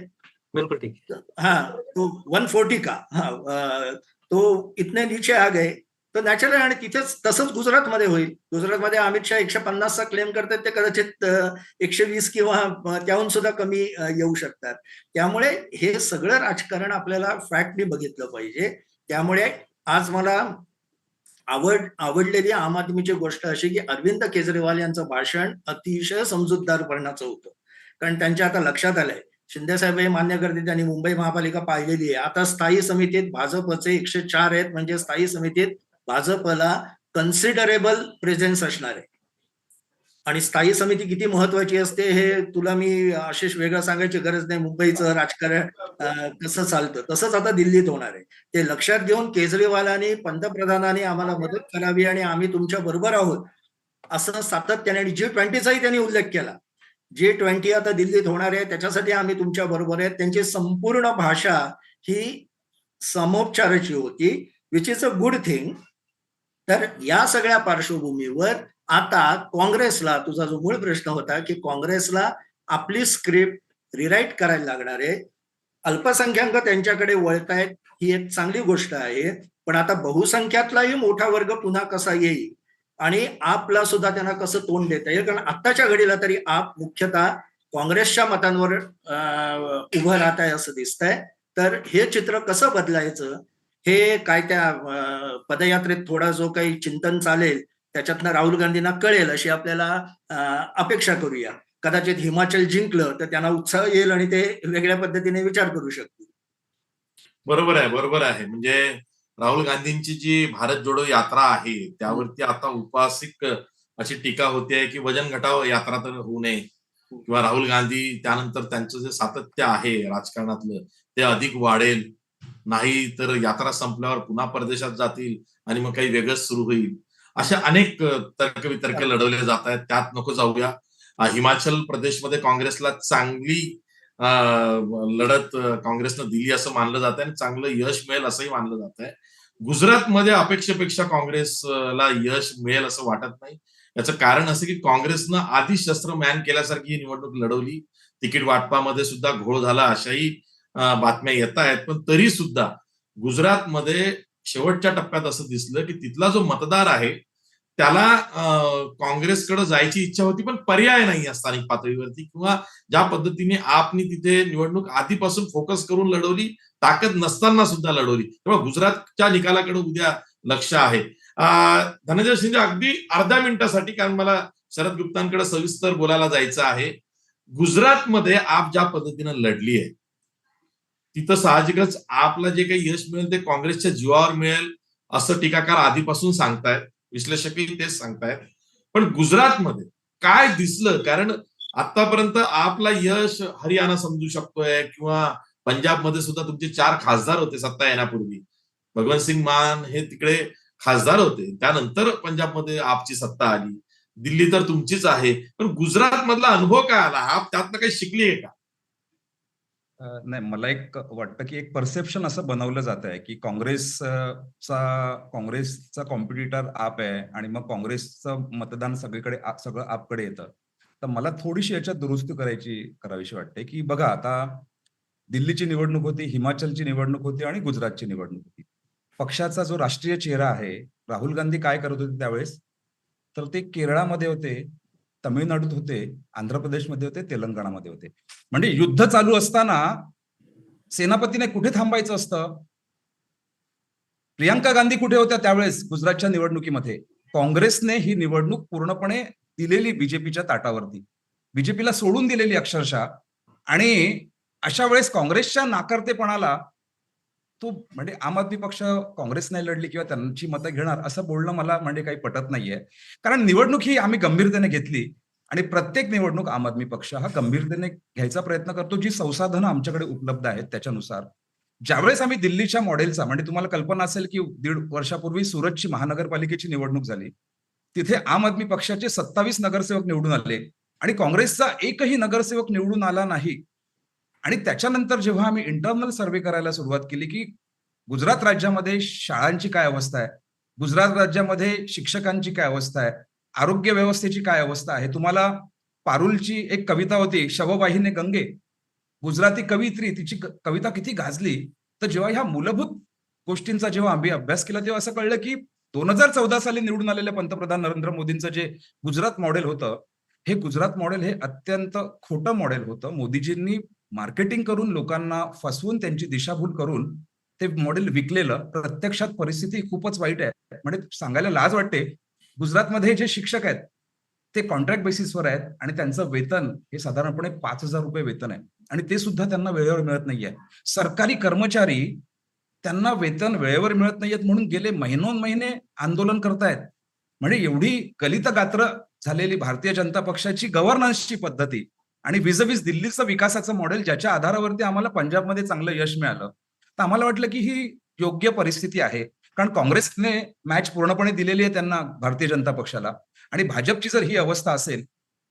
बिल्कुल ठीक है. हाँ, तो 140 का, हाँ, तो इतने नीचे आ गए. तर नॅचरल आहे. आणि तिथेच तसंच गुजरातमध्ये होईल. गुजरातमध्ये अमित शहा 150चा क्लेम करतात, ते कदाचित 120 किंवा त्याहून सुद्धा कमी येऊ शकतात. त्यामुळे हे सगळं राजकारण आपल्याला फॅक्टनी बघितलं पाहिजे. त्यामुळे आज मला आवडलेली आम आदमीची गोष्ट अशी की अरविंद केजरीवाल यांचं भाषण अतिशय समजूतदारपणाचं होतं. कारण त्यांच्या आता लक्षात आलंय, शिंदे साहेब हे मान्य करतील, त्यांनी मुंबई महापालिका पाहिलेली आहे. आता स्थायी समितीत भाजपचे 104 आहेत, म्हणजे स्थायी समितीत भाजपला कन्सिडरेबल प्रेझेन्स असणार आहे. आणि स्थायी समिती किती महत्वाची असते हे तुला मी आशिष वेगळं सांगायची गरज नाही. मुंबईचं राजकारण कसं चालतं तसंच आता दिल्लीत होणार आहे. ते लक्षात घेऊन केजरीवालांनी, पंतप्रधानांनी आम्हाला मदत करावी आणि आम्ही तुमच्या बरोबर आहोत असं सातत्याने, आणि G20चाही त्यांनी उल्लेख केला. G20 आता दिल्लीत होणार आहे, त्याच्यासाठी आम्ही तुमच्या बरोबर आहे. त्यांची संपूर्ण भाषा ही समोपचाराची होती, which is a good thing. तर या सगळ्या पार्श्वभूमीवर आता काँग्रेसला, तुझा जो मूळ प्रश्न होता की काँग्रेसला आपली स्क्रिप्ट रिराईट करायला लागणार आहे. अल्पसंख्याक त्यांच्याकडे वळतायत, ही एक चांगली गोष्ट आहे. पण आता बहुसंख्यातलाही मोठा वर्ग पुन्हा कसा येईल आणि आपला सुद्धा त्यांना कसं तोंड देता येईल, कारण आत्ताच्या घडीला तरी आप मुख्यतः काँग्रेसच्या मतांवर उभं राहत आहे असं दिसतंय. तर हे चित्र कसं बदलायचं, हे काय त्या पदयात्रेत थोडा जो काही चिंतन चालेल त्याच्यातनं राहुल गांधींना कळेल अशी आपल्याला अपेक्षा करूया. कदाचित हिमाचल जिंकलं तर त्यांना उत्साह येईल आणि ते वेगळ्या पद्धतीने विचार करू शकतील. बरोबर आहे. म्हणजे राहुल गांधींची जी भारत जोडो यात्रा आहे त्यावरती आता उपहासिक अशी टीका होते की वजन घटाव यात्रा तर होऊ नये किंवा राहुल गांधी त्यानंतर त्यांचं जे सातत्य आहे राजकारणातलं ते अधिक वाढेल, नाही तर यात्रा संपल्यावर पुन्हा परदेशात जातील आणि मग काही वेगळंच सुरू होईल. अशा अनेक तर्कवितर्क लढवले जात आहेत. त्यात नको जाऊया. हिमाचल प्रदेशमध्ये काँग्रेसला चांगली लढत काँग्रेसनं दिली असं मानलं जात आहे आणि चांगलं यश मिळेल असंही मानलं जात आहे. गुजरातमध्ये अपेक्षेपेक्षा काँग्रेसला यश मिळेल असं वाटत नाही. याचं कारण असं की काँग्रेसनं आधी शस्त्र मॅन केल्यासारखी ही निवडणूक लढवली. तिकीट वाटपामध्ये सुद्धा घोळ झाला अशाही बातम्या येत आहेत. पण तरी सुद्धा गुजरातमध्ये शेवटच्या टप्प्यात असं दिसलं की तिथला जो मतदार आहे त्याला काँग्रेसकडे जायची इच्छा होती पण पर्याय नाही या स्थानिक पातळीवरती किंवा ज्या पद्धतीने आपनी तिथे निवडणूक आधीपासून फोकस करून लढवली, ताकद नसताना सुद्धा लढवली. तेव्हा गुजरातच्या निकालाकडे उद्या लक्ष आहे. धनंजय शिंदे अगदी अर्ध्या मिनिटासाठी, कारण मला शरद गुप्तांकडे सविस्तर बोलायला जायचं आहे. गुजरातमध्ये आप ज्या पद्धतीनं लढली आहे तिथं साहजिकच आपला जे काही यश मिळेल ते काँग्रेसच्या जीवावर मिळेल असं टीकाकार आधीपासून सांगतायत, विश्लेषकही तेच सांगतायत. पण गुजरातमध्ये काय दिसलं, कारण आतापर्यंत आपला यश हरियाणा समजू शकतोय किंवा पंजाबमध्ये सुद्धा तुमचे 4 खासदार होते सत्ता येण्यापूर्वी. भगवंत सिंग मान हे तिकडे खासदार होते, त्यानंतर पंजाबमध्ये आपची सत्ता आली. दिल्ली तर तुमचीच आहे. पण गुजरात मधला अनुभव काय आला? आप त्यातनं काही शिकली आहे का? नाही, मला एक वाटतं की एक परसेप्शन असं बनवलं जात आहे की काँग्रेसचा कॉम्पिटिटर आप आहे आणि मग काँग्रेसचं मतदान सगळं आपकडे येतं. तर मला थोडीशी याच्यात दुरुस्ती करावीशी वाटते की बघा, आता दिल्लीची निवडणूक होती, हिमाचलची निवडणूक होती आणि गुजरातची निवडणूक होती. पक्षाचा जो राष्ट्रीय चेहरा आहे, राहुल गांधी काय करत होते त्यावेळेस, तर ते केरळामध्ये होते, तमिळनाडूत होते, आंध्र प्रदेशमध्ये होते, तेलंगणामध्ये होते. म्हणजे युद्ध चालू असताना सेनापतीने कुठे थांबायचं असतं? प्रियांका गांधी कुठे होत्या त्यावेळेस गुजरातच्या निवडणुकीमध्ये? काँग्रेसने ही निवडणूक पूर्णपणे दिलेली बीजेपीच्या ताटावरती, बीजेपीला सोडून दिलेली अक्षरशः. आणि अशा वेळेस काँग्रेसच्या नाकारतेपणाला तो म्हणजे आम आदमी पक्ष काँग्रेस नाही लढली किंवा त्यांची मतं घेणार असं बोलणं मला म्हणजे काही पटत नाहीये. कारण निवडणूक ही आम्ही गंभीरतेने घेतली आणि प्रत्येक निवडणूक आम आदमी पक्ष हा गंभीरतेने घ्यायचा प्रयत्न करतो, जी संसाधनं आमच्याकडे उपलब्ध आहेत त्याच्यानुसार. ज्यावेळेस आम्ही दिल्लीच्या मॉडेलचा, म्हणजे तुम्हाला कल्पना असेल की 1.5 वर्षापूर्वी सुरतची महानगरपालिकेची निवडणूक झाली, तिथे आम आदमी पक्षाचे 27 नगरसेवक निवडून आले आणि काँग्रेसचा एकही नगरसेवक निवडून आला नाही. आणि त्याच्यानंतर जेव्हा आम्ही इंटरनल सर्व्हे करायला सुरुवात केली की गुजरात राज्यामध्ये शाळांची काय अवस्था आहे, गुजरात राज्यामध्ये शिक्षकांची काय अवस्था आहे, आरोग्य व्यवस्थेची काय अवस्था आहे. तुम्हाला पारुलची एक कविता होती, शववाहिनी गंगे, गुजराती कवयित्री, तिची कविता किती गाजली. तर जेव्हा ह्या मूलभूत गोष्टींचा जेव्हा आम्ही अभ्यास केला तेव्हा असं कळलं की 2014 साली निवडून आलेल्या पंतप्रधान नरेंद्र मोदींचं जे गुजरात मॉडेल होतं, हे गुजरात मॉडेल हे अत्यंत खोटं मॉडेल होतं. मोदीजींनी मार्केटिंग करून लोकांना फसवून त्यांची दिशाभूल करून ते मॉडेल विकलेलं. प्रत्यक्षात परिस्थिती खूपच वाईट आहे. म्हणजे सांगायला लाज वाटते, गुजरातमध्ये जे शिक्षक आहेत ते कॉन्ट्रॅक्ट बेसिसवर आहेत आणि त्यांचं वेतन हे साधारणपणे 5,000 रुपये वेतन आहे आणि ते सुद्धा त्यांना वेळेवर मिळत नाहीये. सरकारी कर्मचारी त्यांना वेतन वेळेवर मिळत नाहीयेत म्हणून गेले महिनोन्महिने आंदोलन करतायत. म्हणजे एवढी गलित गात्र झालेली भारतीय जनता पक्षाची गव्हर्नन्सची पद्धती आणि विजविज दिल्लीचं विकासाचं मॉडेल, ज्याच्या आधारावरती आम्हाला पंजाबमध्ये चांगलं यश मिळालं, तर आम्हाला वाटलं की ही योग्य परिस्थिती आहे. कारण काँग्रेसने मॅच पूर्णपणे दिलेली आहे त्यांना, भारतीय जनता पक्षाला. आणि भाजपची जर ही अवस्था असेल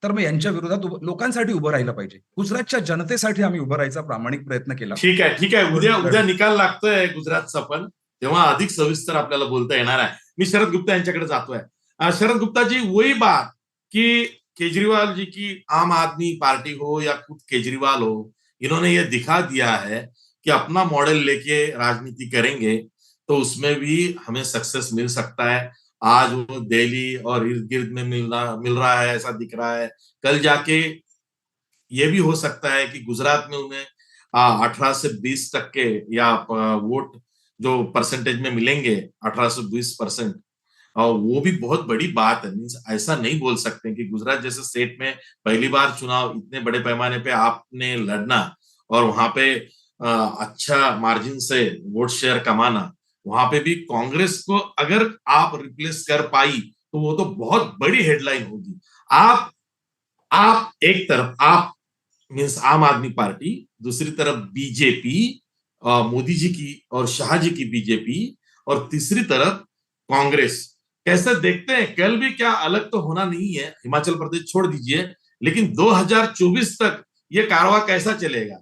तर मग यांच्या विरोधात लोकांसाठी उभं राहिलं पाहिजे. गुजरातच्या जनतेसाठी आम्ही उभं राहायचा प्रामाणिक प्रयत्न केला. ठीक आहे. उद्या निकाल लागतोय गुजरातचा, पण तेव्हा अधिक सविस्तर आपल्याला बोलता येणार आहे. मी शरद गुप्ता यांच्याकडे जातोय. शरद गुप्ता जी, वही बात कि केजरीवाल जी की आम आदमी पार्टी हो या खुद केजरीवाल हो, इन्होंने ये दिखा दिया है कि अपना मॉडल लेके राजनीति करेंगे तो उसमें भी हमें सक्सेस मिल सकता है. आज वो दिल्ली और इर्द गिर्द में मिल रहा है, ऐसा दिख रहा है. कल जाके ये भी हो सकता है कि गुजरात में उन्हें 18 से 20% या वोट जो परसेंटेज में मिलेंगे, 18 से 20%, और वो भी बहुत बड़ी बात है। मीन्स ऐसा नहीं बोल सकते कि गुजरात जैसे स्टेट में पहली बार चुनाव इतने बड़े पैमाने पे आपने लड़ना और वहां पे अच्छा मार्जिन से वोट शेयर कमाना, वहां पे भी कांग्रेस को अगर आप रिप्लेस कर पाई तो वो तो बहुत बड़ी हेडलाइन होगी। आप एक तरफ आप मीन्स आम आदमी पार्टी, दूसरी तरफ बीजेपी, मोदी जी की और शाह जी की बीजेपी, और तीसरी तरफ कांग्रेस। कैसे देखते हैं? कल भी क्या अलग तो होना नहीं है, हिमाचल प्रदेश छोड़ दीजिए, लेकिन 2024 तक ये कारवां कैसा चलेगा?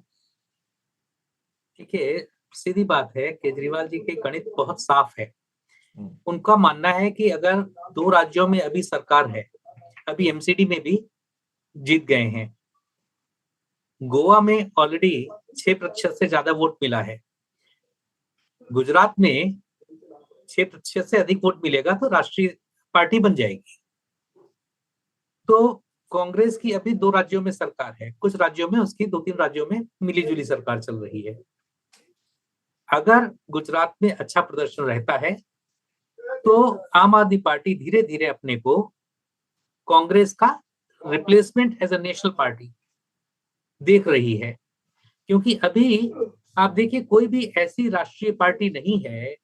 देखिए, सीधी बात है, केजरीवाल जी के गणित बहुत साफ है। उनका मानना है कि अगर 2 राज्यों में अभी सरकार है, अभी एमसीडी में भी जीत गए हैं, गोवा में ऑलरेडी 6% से ज्यादा वोट मिला है, गुजरात में 6% से अधिक वोट मिलेगा तो राष्ट्रीय पार्टी बन जाएगी। तो कांग्रेस की अभी 2 राज्यों में सरकार है, कुछ राज्यों में उसकी 2-3 राज्यों में मिली-जुली सरकार चल रही है। अगर गुजरात में अच्छा प्रदर्शन रहता है तो आम आदमी पार्टी धीरे-धीरे अपने को कांग्रेस का replacement as a national party देख रही है, क्योंकि अभी आप देखिए कोई भी ऐसी राष्ट्रीय पार्टी नहीं है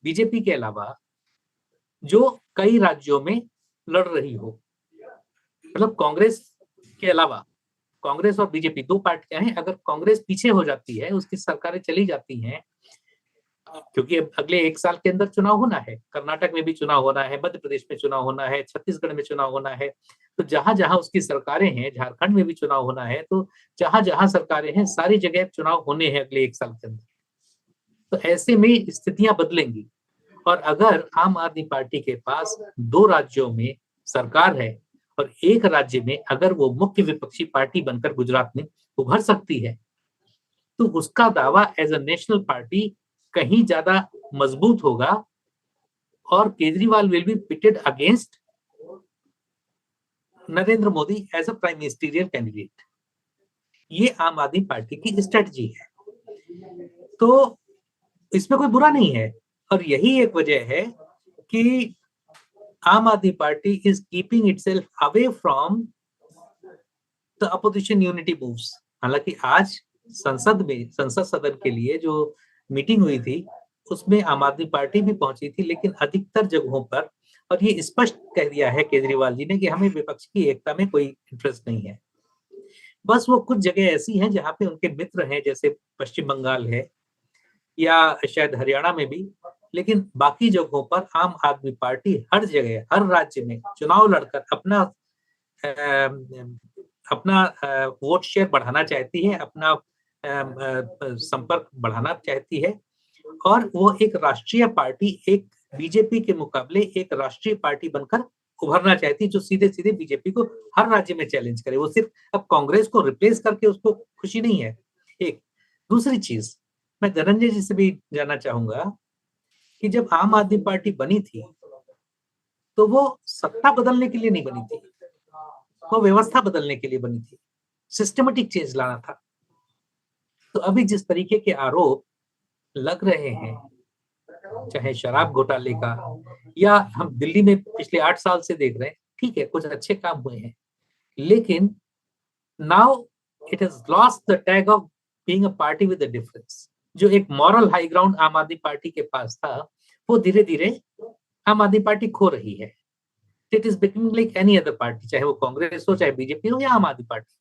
बीजेपी के अलावा जो कई राज्यों में लड़ रही हो। मतलब कांग्रेस के अलावा, कांग्रेस और बीजेपी 2 पार्टियां हैं, अगर कांग्रेस पीछे हो जाती है, उसकी सरकारें चली जाती हैं, क्योंकि अब अगले 1 साल के अंदर चुनाव होना है, कर्नाटक में भी चुनाव होना है, मध्य प्रदेश में चुनाव होना है, छत्तीसगढ़ में चुनाव होना है, तो जहां-जहां उसकी सरकारें हैं, झारखंड में भी चुनाव होना है, तो जहां-जहां सरकारें हैं, सारी जगह चुनाव होने हैं अगले 1 साल के अंदर। तो ऐसे में स्थितियां बदलेंगी, और अगर आम आदमी पार्टी के पास 2 राज्यों में सरकार है और 1 राज्य में अगर वो मुख्य विपक्षी पार्टी बनकर गुजरात में उभर सकती है, तो उसका दावा एज अ नेशनल पार्टी कहीं ज्यादा मजबूत होगा, और Kejriwal will be pitted against Narendra Modi as a prime ministerial candidate. ये आम आदमी पार्टी की स्ट्रेटजी है, तो इसमें कोई बुरा नहीं है, और यही एक वजह है कि Aam Aadmi party is keeping itself away from the opposition unity moves. हालांकि आज संसद सदन के लिए जो मीटिंग हुई थी उसमें आम आदमी पार्टी भी पहुंची थी, लेकिन अधिकतर जगहों पर, और ये स्पष्ट कह दिया है केजरीवाल जी ने कि हमें विपक्ष की एकता में कोई इंटरेस्ट नहीं है। बस वो कुछ जगह ऐसी हैं जहां पे उनके मित्र हैं, जैसे पश्चिम बंगाल है या शायद हरियाणा में भी, लेकिन बाकी जगहों पर आम आदमी पार्टी हर जगह, हर राज्य में चुनाव लड़कर अपना वोट शेयर बढ़ाना चाहती है, अपना संपर्क बढ़ाना चाहती है, और वो एक राष्ट्रीय पार्टी, एक बीजेपी के मुकाबले एक राष्ट्रीय पार्टी बनकर उभरना चाहती है, जो सीधे सीधे बीजेपी को हर राज्य में चैलेंज करे। वो सिर्फ अब कांग्रेस को रिप्लेस करके उसको खुशी नहीं है। एक दूसरी चीज मैं धनंजय जी से भी जानना चाहूंगा कि जब आम आदमी पार्टी बनी थी तो वो सत्ता बदलने के लिए नहीं बनी थी, वो व्यवस्था बदलने के लिए बनी थी, सिस्टमेटिक चेंज लाना था। तो अभी जिस तरीके के आरोप लग रहे हैं, चाहे शराब घोटाले का, या हम दिल्ली में पिछले 8 साल से देख रहे हैं, ठीक है कुछ अच्छे काम हुए हैं, लेकिन now it has lost the tag of being a party with a difference. जो एक मॉरल हाई ग्राउंड आम आदमी पार्टी के पास था, वो धीरे धीरे आम आदमी पार्टी खो रही है। It is becoming like any other party, चाहे वो कांग्रेस हो, चाहे बीजेपी हो, या आम आदमी पार्टी।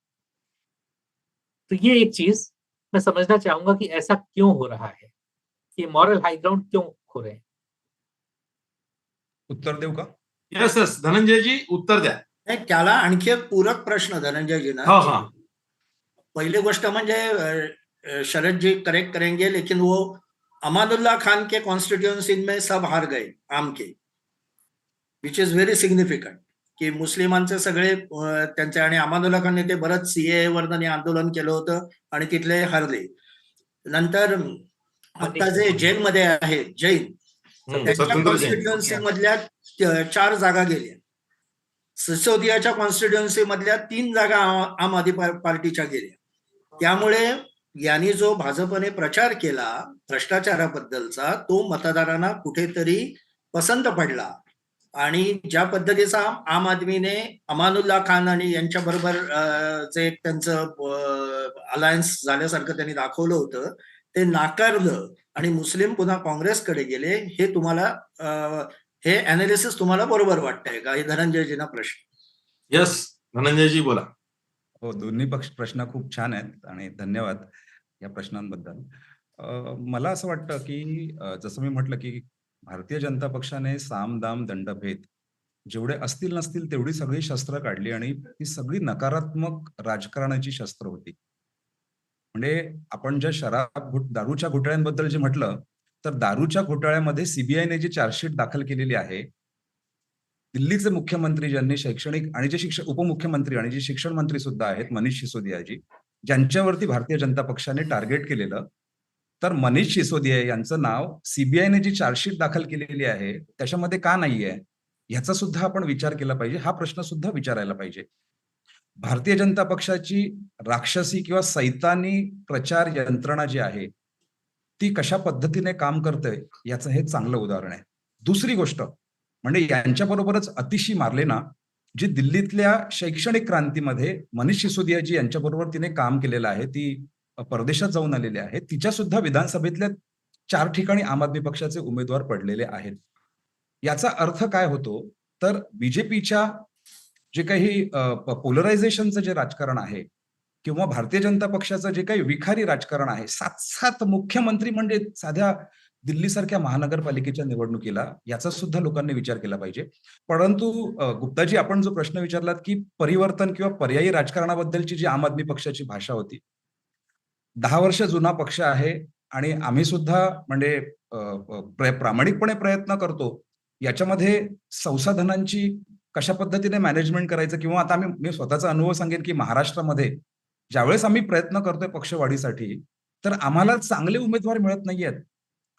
तो ये एक चीज मैं समझना चाहूंगा कि ऐसा क्यों हो रहा है, ये मॉरल हाई ग्राउंड क्यों खो रहे हैं। उत्तर देऊ का? यस यस धनंजय जी उत्तर द्या. नाही, त्याला आणखी एक पूरक प्रश्न धनंजयजींना. हाँ हाँ पहली गोष्ट म्हणजे शरद जी करेक्ट करेंगे, लेकिन वो अमानुल्लाह खान के कॉन्स्टिट्यूएंसी में सब हार गए आम के, विच इज व्हेरी सिग्निफिकंट, की मुस्लिमांचे सगळे त्यांचे, आणि अमानुल्लाह खानने ते बरंच सीए वरनं आंदोलन केलं होतं आणि तिथले हरले. नंतर आता जे जैन मध्ये आहे जैन, त्यांच्या कॉन्स्टिट्युएन्सी मधल्या 4 जागा गेल्या, सिसोदियाच्या कॉन्स्टिट्युएन्सी मधल्या 3 जागा आम आदमी पार्टीच्या गेल्या. त्यामुळे यांनी जो भाजपने प्रचार केला भ्रष्टाचाराबद्दलचा, तो मतदारांना कुठेतरी पसंत पडला आणि ज्या पद्धतीचा आम आदमीने अमानुल्ला खान आणि यांच्या बरोबर जे एक त्यांचं अलायन्स झाल्यासारखं त्यांनी दाखवलं होतं ते नाकारलं आणि मुस्लिम पुन्हा काँग्रेसकडे गेले, हे तुम्हाला हे अनालिसिस तुम्हाला बरोबर वाटतंय का? हे धनंजयजींना प्रश्न. यस, धनंजयजी बोला. हो, दोन्ही प्रश्न खूप छान आहेत आणि धन्यवाद या प्रश्नांबद्दल. मला असं वाटतं की जसं मी म्हटलं की भारतीय जनता पक्षाने साम दाम दंडभेद जेवढे असतील नसतील तेवढी सगळी शस्त्र काढली आणि ती सगळी नकारात्मक राजकारणाची शस्त्र होती. म्हणजे आपण ज्या दारूच्या घोटाळ्यांबद्दल जे म्हटलं, तर दारूच्या घोटाळ्यामध्ये सीबीआयने जी चार्जशीट दाखल केलेली आहे, दिल्लीचे मुख्यमंत्री ज्यांनी शैक्षणिक आणि जे उपमुख्यमंत्री आणि जे शिक्षण मंत्री सुद्धा आहेत, मनीष सिसोदियाजी, ज्यांच्यावरती भारतीय जनता पक्षाने टार्गेट केलेलं, तर मनीष सिसोदिया यांचं नाव सीबीआयने जी चार्जशीट दाखल केलेली आहे त्याच्यामध्ये का नाहीये, ह्याचा सुद्धा आपण विचार केला पाहिजे. हा प्रश्न सुद्धा विचारायला पाहिजे. भारतीय जनता पक्षाची राक्षसी किंवा सैतानी प्रचार यंत्रणा जी आहे ती कशा पद्धतीने काम करते याचं हे चांगलं उदाहरण आहे. दुसरी गोष्ट म्हणजे यांच्याबरोबरच अतिशी मार्लेना जी दिल्लीतल्या शैक्षणिक क्रांतीमध्ये मनीष सिसोदियाजी यांच्याबरोबर तिने काम केलेलं आहे, ती परदेशात जाऊन आलेली आहे, तिच्या सुद्धा विधानसभेतल्या 4 ठिकाणी आम आदमी पक्षाचे उमेदवार पडलेले आहेत. याचा अर्थ काय होतो, तर बीजेपीच्या जे काही पोलरायझेशनचं जे राजकारण आहे किंवा भारतीय जनता पक्षाचं जे काही विखारी राजकारण आहे, 7 मुख्यमंत्री म्हणजे साध्या दिल्लीसारख्या महानगरपालिकेच्या निवडणुकीला, याचा सुद्धा लोकांनी विचार केला पाहिजे. परंतु गुप्ताजी, आपण जो प्रश्न विचारलात की परिवर्तन किंवा पर्यायी राजकारणाबद्दलची जी आम आदमी पक्षाची भाषा होती, 10 वर्ष जुना पक्ष आहे आणि आम्ही सुद्धा म्हणजे प्रामाणिकपणे प्रयत्न करतो याच्यामध्ये संसाधनांची कशा पद्धतीने मॅनेजमेंट करायचं, किंवा आता मी स्वतःचा अनुभव सांगेन की महाराष्ट्रामध्ये ज्यावेळेस आम्ही प्रयत्न करतोय पक्षवाढीसाठी, तर आम्हाला चांगले उमेदवार मिळत नाहीयेत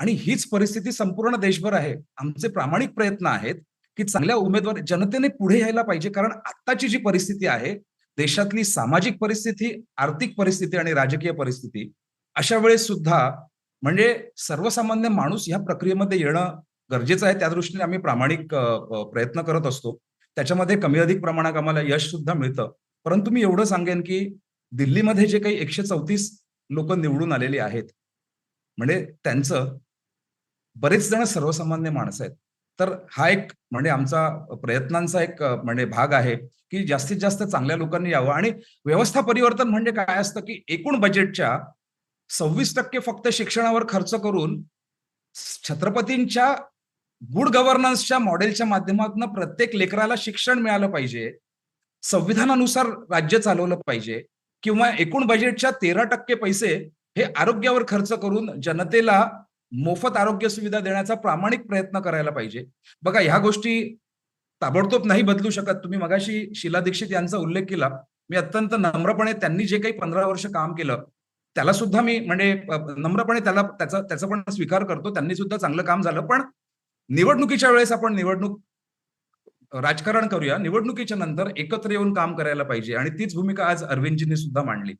आणि हीच परिस्थिती संपूर्ण देशभर आहे. आमचे प्रामाणिक प्रयत्न आहेत की चांगल्या उमेदवार जनतेने पुढे यायला पाहिजे, कारण आत्ताची जी परिस्थिती आहे, देशातली सामाजिक परिस्थिती, आर्थिक परिस्थिती आणि राजकीय परिस्थिती, अशा वेळेस सुद्धा म्हणजे सर्वसामान्य माणूस ह्या प्रक्रियेमध्ये येणं गरजेचं आहे. त्या दृष्टीने आम्ही प्रामाणिक प्रयत्न करत असतो. त्याच्यामध्ये कमी अधिक प्रमाणात आम्हाला यश सुद्धा मिळतं. परंतु मी एवढं सांगेन की दिल्लीमध्ये जे काही 134 लोक निवडून आलेली आहेत, म्हणजे त्यांचं बरेच जण सर्वसामान्य माणसं आहेत. तर हा एक म्हणजे आमचा प्रयत्नांचा एक म्हणजे भाग आहे की जास्तीत जास्त चांगल्या लोकांनी यावं. आणि व्यवस्था परिवर्तन म्हणजे काय असतं की एकूण बजेटच्या 26% फक्त शिक्षणावर खर्च करून छत्रपतींच्या गुड गव्हर्नन्सच्या मॉडेलच्या माध्यमातून प्रत्येक लेकराला शिक्षण मिळालं पाहिजे, संविधानानुसार राज्य चालवलं पाहिजे, किंवा एकूण बजेटच्या 13% पैसे हे आरोग्यावर खर्च करून जनतेला मोफत आरोग्य सुविधा देण्याचा प्रामाणिक प्रयत्न करायला पाहिजे. बघा, ह्या गोष्टी ताबडतोब नाही बदलू शकत. तुम्ही मगाशी शीला दीक्षित यांचा उल्लेख केला. मी अत्यंत नम्रपणे त्यांनी जे काही 15 वर्ष काम केलं त्याला सुद्धा मी म्हणजे नम्रपणे त्याचा पण स्वीकार करतो. त्यांनी सुद्धा चांगलं काम झालं. पण निवडणुकीच्या वेळेस आपण राजकारण करूया, निवडणुकीच्या नंतर एकत्र येऊन काम करायला पाहिजे आणि तीच भूमिका आज अरविंदजींनी सुद्धा मांडली.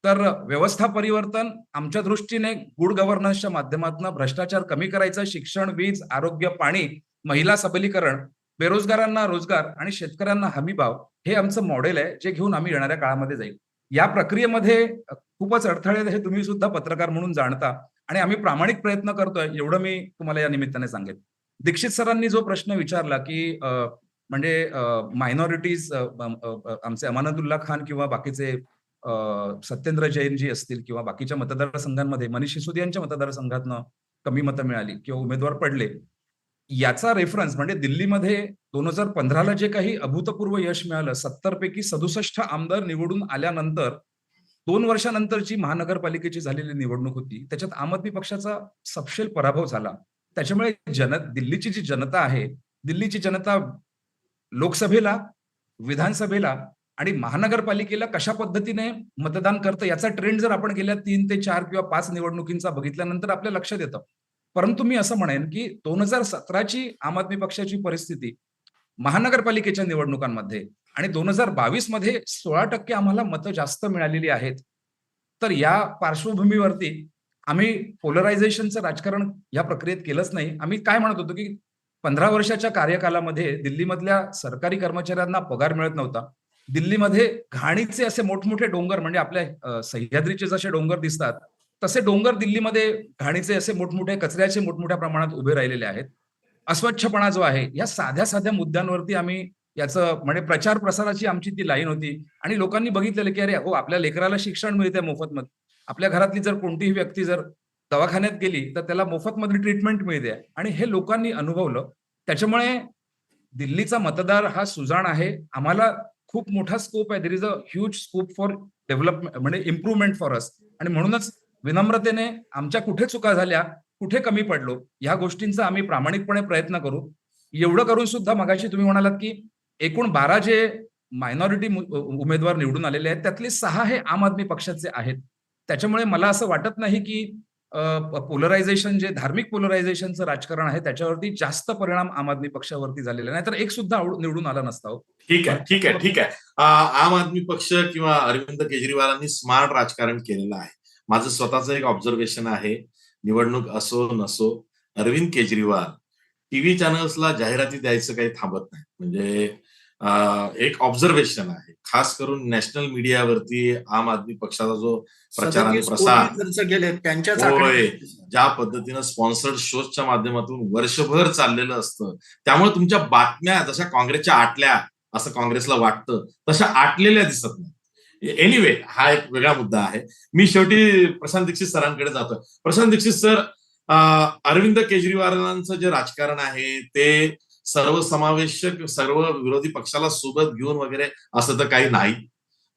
तर व्यवस्था परिवर्तन आमच्या दृष्टीने गुड गव्हर्नन्सच्या माध्यमातून भ्रष्टाचार कमी करायचा, शिक्षण, वीज, आरोग्य, पाणी, महिला सबलीकरण, बेरोजगारांना रोजगार आणि शेतकऱ्यांना हमीभाव, हे आमचं मॉडेल आहे जे घेऊन आम्ही येणाऱ्या काळामध्ये जाईल. या प्रक्रियेमध्ये खूपच अडथळे हे तुम्ही सुद्धा पत्रकार म्हणून जाणता आणि आम्ही प्रामाणिक प्रयत्न करतोय, एवढं मी तुम्हाला या निमित्ताने सांगेन. दीक्षित सरांनी जो प्रश्न विचारला की म्हणजे मायनॉरिटीज, आमचे अमानतुल्ला खान किंवा बाकीचे सत्येंद्र जैन जी असतील किंवा बाकीच्या मतदारसंघांमध्ये मनीष सिसोदियांच्या मतदारसंघातनं कमी मतं मिळाली किंवा उमेदवार पडले, याचा रेफरन्स म्हणजे दिल्लीमध्ये 2015ला जे काही अभूतपूर्व यश मिळालं, 70 पैकी 67 आमदार निवडून आल्यानंतर 2 वर्षानंतरची महानगरपालिकेची झालेली निवडणूक होती, त्याच्यात आम आदमी पक्षाचा सपशेल पराभव झाला. त्याच्यामुळे दिल्लीची जी जनता आहे, दिल्लीची जनता लोकसभेला, विधानसभेला आणि महानगरपालिकेला कशा पद्धतीने मतदान करतं याचा ट्रेंड जर आपण गेल्या 3 ते 4 किंवा 5 निवडणुकींचा बघितल्यानंतर आपल्या लक्षात येतं. परंतु मी असं म्हणेन की 2017ची आम आदमी पक्षाची परिस्थिती महानगरपालिकेच्या निवडणुकांमध्ये आणि 2022 मध्ये 16% आम्हाला मतं जास्त मिळालेली आहेत. तर या पार्श्वभूमीवरती आम्ही पोलरायझेशनचं राजकारण या प्रक्रियेत केलंच नाही. आम्ही काय म्हणत होतो की 15 वर्षाच्या कार्यकालामध्ये दिल्लीमधल्या सरकारी कर्मचाऱ्यांना पगार मिळत नव्हता. दिल्लीमध्ये घाणीचे असे मोठमोठे डोंगर, म्हणजे आपल्या सह्याद्रीचे जसे डोंगर दिसतात तसे डोंगर दिल्लीमध्ये घाणीचे असे मोठमोठे कचऱ्याचे मोठमोठ्या प्रमाणात उभे राहिलेले आहेत. अस्वच्छपणा जो आहे, या साध्या साध्या मुद्द्यांवरती आम्ही याचं म्हणजे प्रचार प्रसाराची आमची ती लाईन होती आणि लोकांनी बघितलेलं की अरे हो, आपल्या लेकराला शिक्षण मिळते मोफतमध्ये. आपल्या घरातली जर कोणतीही व्यक्ती जर दवाखान्यात गेली तर त्याला मोफतमध्ये ट्रीटमेंट मिळते आणि हे लोकांनी अनुभवलं. त्याच्यामुळे दिल्लीचा मतदार हा सुजाण आहे. आम्हाला खूप मोठा स्कोप आहे. There is a huge scope for development, म्हणजे इम्प्रूव्हमेंट फॉर अस. आणि म्हणूनच विनम्रतेने आमच्या कुठे चुका झाल्या, कुठे कमी पडलो, ह्या गोष्टींचा आम्ही प्रामाणिकपणे प्रयत्न करू. एवढं करून सुद्धा मगाशी तुम्ही म्हणालात की एकूण 12 जे मायनॉरिटी उमेदवार निवडून आलेले आहेत त्यातले 6 हे आम आदमी पक्षाचे आहेत. त्याच्यामुळे मला असं वाटत नाही की पोलरायझेशन, जे धार्मिक पोलरायझेशनचं राजकारण आहे त्याच्यावरती जास्त परिणाम आम आदमी पक्षावरती झालेला नाही, तर एक सुद्धा निवडून आला नसता हो. ठीक आहे. आम आदमी पक्ष किंवा अरविंद केजरीवालांनी स्मार्ट राजकारण केलेलं आहे. माझं स्वतःचं एक ऑब्झर्वेशन आहे. निवडणूक असो नसो, अरविंद केजरीवाल टीव्ही चॅनल्सला जाहिराती द्यायचं काही थांबत नाही. म्हणजे एक ऑब्झर्वेशन आहे. खास करून नॅशनल मीडियावरती आम आदमी पक्षाचा जो प्रचार आणि 37 प्रसार कोटी खर्च केले त्यांच्याच होय, आकड्यात. ज्या पद्धतीनं स्पॉन्सर्ड शोजच्या माध्यमातून वर्षभर चाललेलं असतं, त्यामुळे तुमच्या बातम्या जशा काँग्रेसच्या आटल्या असं काँग्रेसला वाटतं तशा आटलेल्या दिसत नाही. एनिवे, हा एक वेगळा मुद्दा आहे. मी शेवटी प्रशांत दीक्षित सरांकडे जातोय. प्रशांत दीक्षित सर, अरविंद केजरीवालांचं जे राजकारण आहे ते सर्वसमावेशक, सर्व विरोधी पक्षाला सोबत घेऊन वगैरे असं तर काही नाही.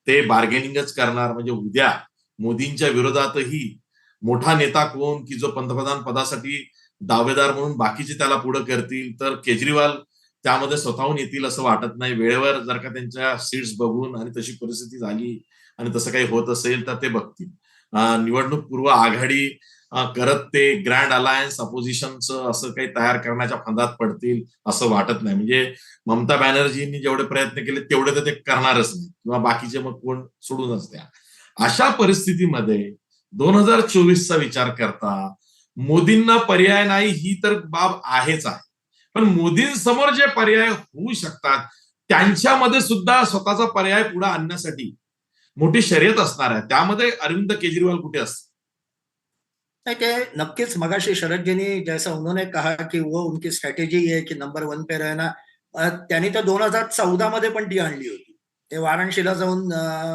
ते बार्गेनिंगच करणार. म्हणजे उद्या मोदींच्या विरोधातही मोठा नेता कोण की जो पंतप्रधान पदासाठी दावेदार म्हणून बाकीचे त्याला पुढे करतील, तर केजरीवाल त्यामध्ये स्वतःहून येतील असं वाटत नाही. वेळेवर जर का त्यांच्या सीट्स बघून आणि तशी परिस्थिती झाली आणि तसं काही होत असेल तर ते बघतील. निवडणूक पूर्व आघाडी करत ते ग्रँड अलायन्स अपोजिशनचं असं काही तयार करण्याच्या फंदात पडतील असं वाटत नाही. म्हणजे ममता बॅनर्जींनी जेवढे प्रयत्न केले तेवढे तर ते करणारच नाही, किंवा बाकीचे मग कोण सोडूनच द्या. अशा परिस्थितीमध्ये 2024चा विचार करता मोदींना पर्याय नाही ही तर बाब आहेच आहे. पण मोदींसमोर जे पर्याय होऊ शकतात त्यांच्यामध्ये सुद्धा स्वतःचा पर्याय पुढे आणण्यासाठी मोठी शर्यत असणार आहे. त्यामध्ये अरविंद केजरीवाल कुठे असतात? नहीं, ते नक्कीच मगाशी शरदजींनी जैसा उन्होंने कहा कि वो उनकी स्ट्रॅटेजी है की नंबर 1 पे रहना. त्यांनी तर 2014 मध्ये पण ती आणली होती. ते वाराणसीला जाऊन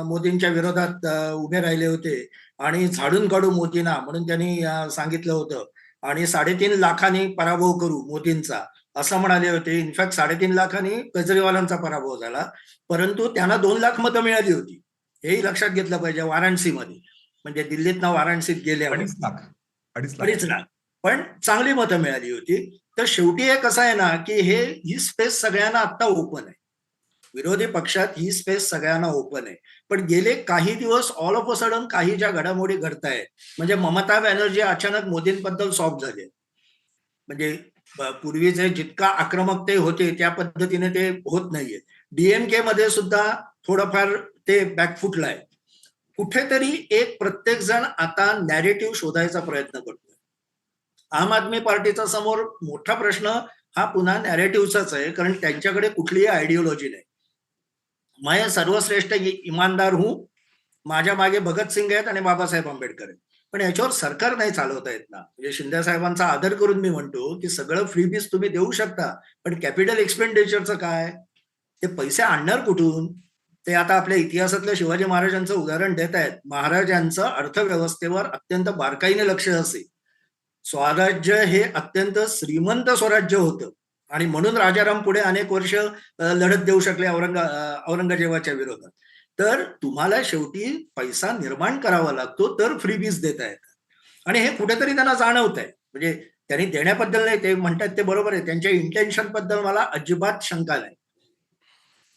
मोदींच्या विरोधात उभे राहिले होते आणि झाडून काढू मोदींना म्हणून त्यांनी सांगितलं होतं आणि 3.5 लाखांनी पराभव करू मोदींचा असं म्हणाले होते. इनफॅक्ट 3.5 लाखांनी केजरीवालांचा पराभव झाला, परंतु त्यांना 2 लाख मतं मिळाली होती. हेही लक्षात घेतलं पाहिजे. वाराणसीमध्ये, म्हणजे दिल्लीतनं वाराणसीत गेल्यावर 2.5 लाख, पण चांगली मतं मिळाली होती. तर शेवटी एक कसं आहे ना की ही स्पेस सगळ्यांना आता ओपन आहे. विरोधी पक्षात ही स्पेस सगळ्यांना ओपन आहे. पण गेले काही दिवस ऑल ऑफ अ सडन काही ज्या घडामोडी घडतायत, म्हणजे ममता बॅनर्जी अचानक मोदींबद्दल सॉफ्ट झाले. म्हणजे पूर्वीचे जितका आक्रमक ते होते त्या पद्धतीने ते होत नाहीये. डीएमके मध्ये सुद्धा थोडंफार ते बॅकफुटलाय. कुठेतरी एक प्रत्येक जण आता नॅरेटिव्ह शोधायचा प्रयत्न करतोय. आम आदमी पार्टीचा समोर मोठा प्रश्न हा पुन्हा नॅरेटिव्हचाच आहे, कारण त्यांच्याकडे कुठलीही आयडिओलॉजी नाही. मैं सर्वश्रेष्ठ इमानदार हूं, माझ्या मागे भगतसिंग आहेत आणि बाबासाहेब आंबेडकर आहेत. पण याच्यावर सरकार नाही चालवता येत ना. म्हणजे शिंदे साहेबांचा आदर करून मी म्हणतो की सगळं फ्रीबीज तुम्ही देऊ शकता, पण कॅपिटल एक्सपेंडिचरचं काय? ते पैसे आणणार कुठून? ते आता आपल्या इतिहासातल्या शिवाजी महाराजांचं उदाहरण देत आहेत. महाराजांचं अर्थव्यवस्थेवर अत्यंत बारकाईने लक्ष असे. स्वराज्य हे अत्यंत श्रीमंत स्वराज्य होतं आणि म्हणून राजाराम पुढे अनेक वर्ष लढत देऊ शकले औरंगजेबाच्या विरोधात. तर तुम्हाला शेवटी पैसा निर्माण करावा लागतो तर फ्रीबीज देता येतात आणि हे कुठेतरी त्यांना जाणवत आहे. म्हणजे त्यांनी देण्याबद्दल नाही, ते म्हणतात ते बरोबर आहे. त्यांच्या इंटेन्शन बद्दल मला अजिबात शंका नाही.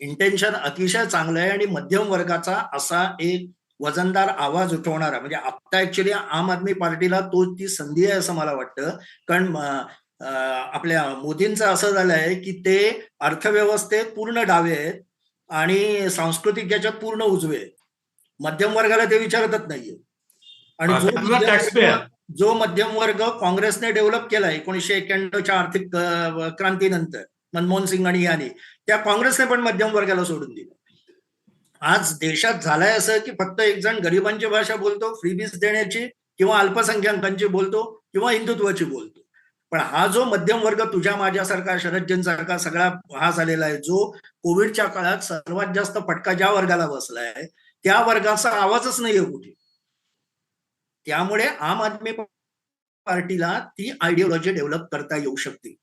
इंटेन्शन अतिशय चांगलं आहे आणि मध्यम वर्गाचा असा एक वजनदार आवाज उठवणारा, म्हणजे आता ऍक्च्युली आम आदमी पार्टीला ती संधी आहे असं मला वाटतं. कारण आपल्या मोदींचं असं झालंय की ते अर्थव्यवस्थेत पूर्ण डावे आहेत आणि सांस्कृतिक याच्यात पूर्ण उजवे आहेत. मध्यम वर्गाला ते विचारतच नाहीये. आणि जो टॅक्स पेअर जो मध्यम वर्ग काँग्रेसने डेव्हलप केला 1991च्या आर्थिक क्रांतीनंतर मनमोहन सिंग आणि यांनी, त्या काँग्रेसने पण मध्यम वर्गाला सोडून दिलं. आज देशात झालंय असं की फक्त एक जण गरिबांची भाषा बोलतो, फ्रीबीज देण्याची, किंवा अल्पसंख्याकांची बोलतो, किंवा हिंदुत्वाची बोलतो. पण हा जो मध्यम वर्ग तुझ्या माझ्यासारखा, शरदजनसारखा सगळा हा झालेला आहे, जो कोविडच्या काळात सर्वात जास्त फटका ज्या वर्गाला बसलाय, त्या वर्गाचा आवाजच नाहीये कुठे. त्यामुळे आम आदमी पार्टीला ती आयडिओलॉजी डेव्हलप करता येऊ शकते.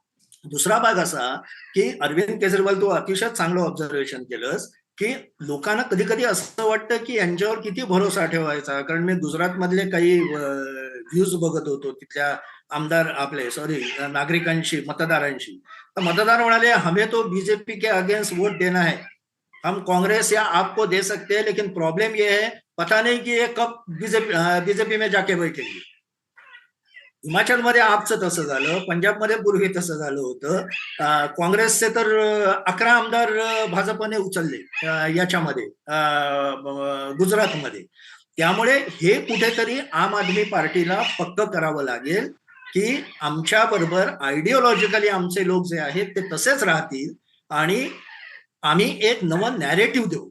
दुसरा भाग असा की अरविंद केजरीवाल, तू अतिशय चांगलं ऑब्झर्वेशन केलंस की लोकांना कधी कधी असं वाटतं की यांच्यावर किती भरोसा ठेवायचा. कारण मी गुजरात मधले काही व्ह्यूज बघत होतो तिथल्या आमदार आपले नागरिकांशी, मतदारांशी. तर मतदार म्हणाले, हमें तो बीजेपी के अगेंस्ट वोट देना है, हम कांग्रेस या आपको दे सकते हैं, लेकिन प्रॉब्लम ये है पता नहीं कि ये कब बीजेपी में जाके बैठेगी. हिमाचलमध्ये आपचं तसं झालं, पंजाबमध्ये पूर्वी तसं झालं होतं. काँग्रेसचे तर 11 आमदार भाजपने उचलले याच्यामध्ये, गुजरातमध्ये. त्यामुळे हे कुठेतरी आम आदमी पार्टीला पक्क करावं लागेल की आमच्या बरोबर आयडिओलॉजिकली आमचे लोक जे आहेत ते तसेच राहतील, आणि आम्ही एक नवं नॅरेटिव्ह देऊ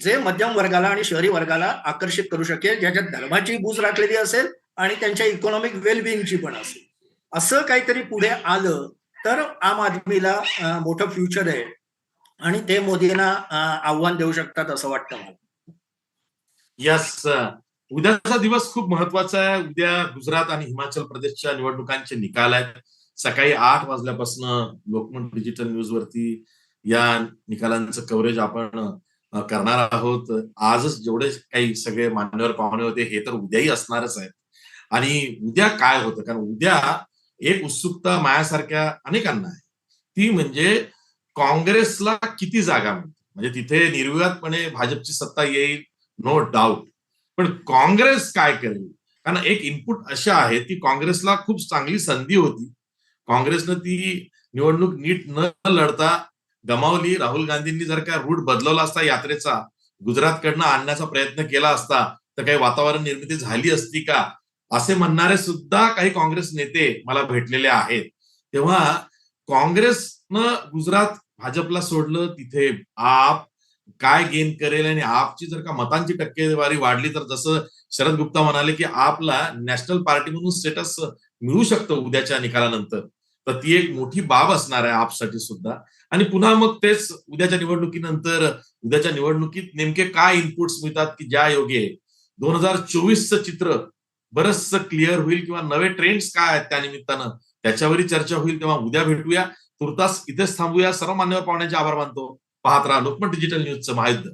जे मध्यम वर्गाला आणि शहरी वर्गाला आकर्षित करू शकेल, ज्याच्यात धर्माची बूज राखलेली असेल आणि त्यांच्या इकॉनॉमिक वेलबिंगची पण असेल. असं काहीतरी पुढे आलं तर आम आदमीला मोठं फ्युचर आहे, आणि ते मोदींना आव्हान देऊ शकतात असं वाटतं मला. यस, उद्याचा दिवस खूप महत्वाचा आहे. उद्या गुजरात आणि हिमाचल प्रदेशच्या निवडणुकांचे निकाल आहेत. सकाळी 8 वाजल्यापासून लोकमत डिजिटल न्यूज वरती या निकालांचं कव्हरेज आपण करणार आहोत. आजच जेवढे काही सगळे मान्यवर पाहुणे होते हे तर उद्याही असणारच आहेत. आणि उद्या काय होतं, कारण उद्या एक उत्सुकता माझ्यासारख्या अनेकांना आहे, ती म्हणजे काँग्रेसला किती जागा मिळतील. म्हणजे तिथे निर्विवादपणे भाजपची सत्ता येईल, नो डाऊट, पण काँग्रेस काय करेल. कारण एक इनपुट अशा आहे की काँग्रेसला खूप चांगली संधी होती, काँग्रेसनं ती निवडणूक नीट न लढता गमावली. राहुल गांधींनी जर का रूट बदलवला असता यात्रेचा, गुजरातकडनं आणण्याचा प्रयत्न केला असता तर काही वातावरण निर्मिती झाली असती का, असे म्हणणारे सुद्धा काही काँग्रेस नेते मला भेटलेले आहेत. तेव्हा काँग्रेसनं गुजरात भाजपला सोडलं, तिथे आप काय गेन करेल, आणि आपची जर का मतांची टक्केवारी वाढली तर जसं शरद गुप्ता म्हणाले की आपला नॅशनल पार्टी म्हणून स्टेटस मिळू शकतं उद्याच्या निकालानंतर, तर ती एक मोठी बाब असणार आहे आपसाठी सुद्धा. आणि पुन्हा मग तेच उद्याच्या निवडणुकीनंतर, उद्याच्या निवडणुकीत नेमके काय इनपुट्स मिळतात की ज्या योगे 2024चं चित्र बरंचसं क्लिअर होईल, किंवा नवे ट्रेंड्स काय आहेत त्या निमित्तानं त्याच्यावरही चर्चा होईल. तेव्हा उद्या भेटूया. तुर्तास इथेच थांबूया. सर्व मान्यवर पाहुण्यांचे आभार मानतो. पाहत राहा लोकमत डिजिटल न्यूजचं महायुद्ध.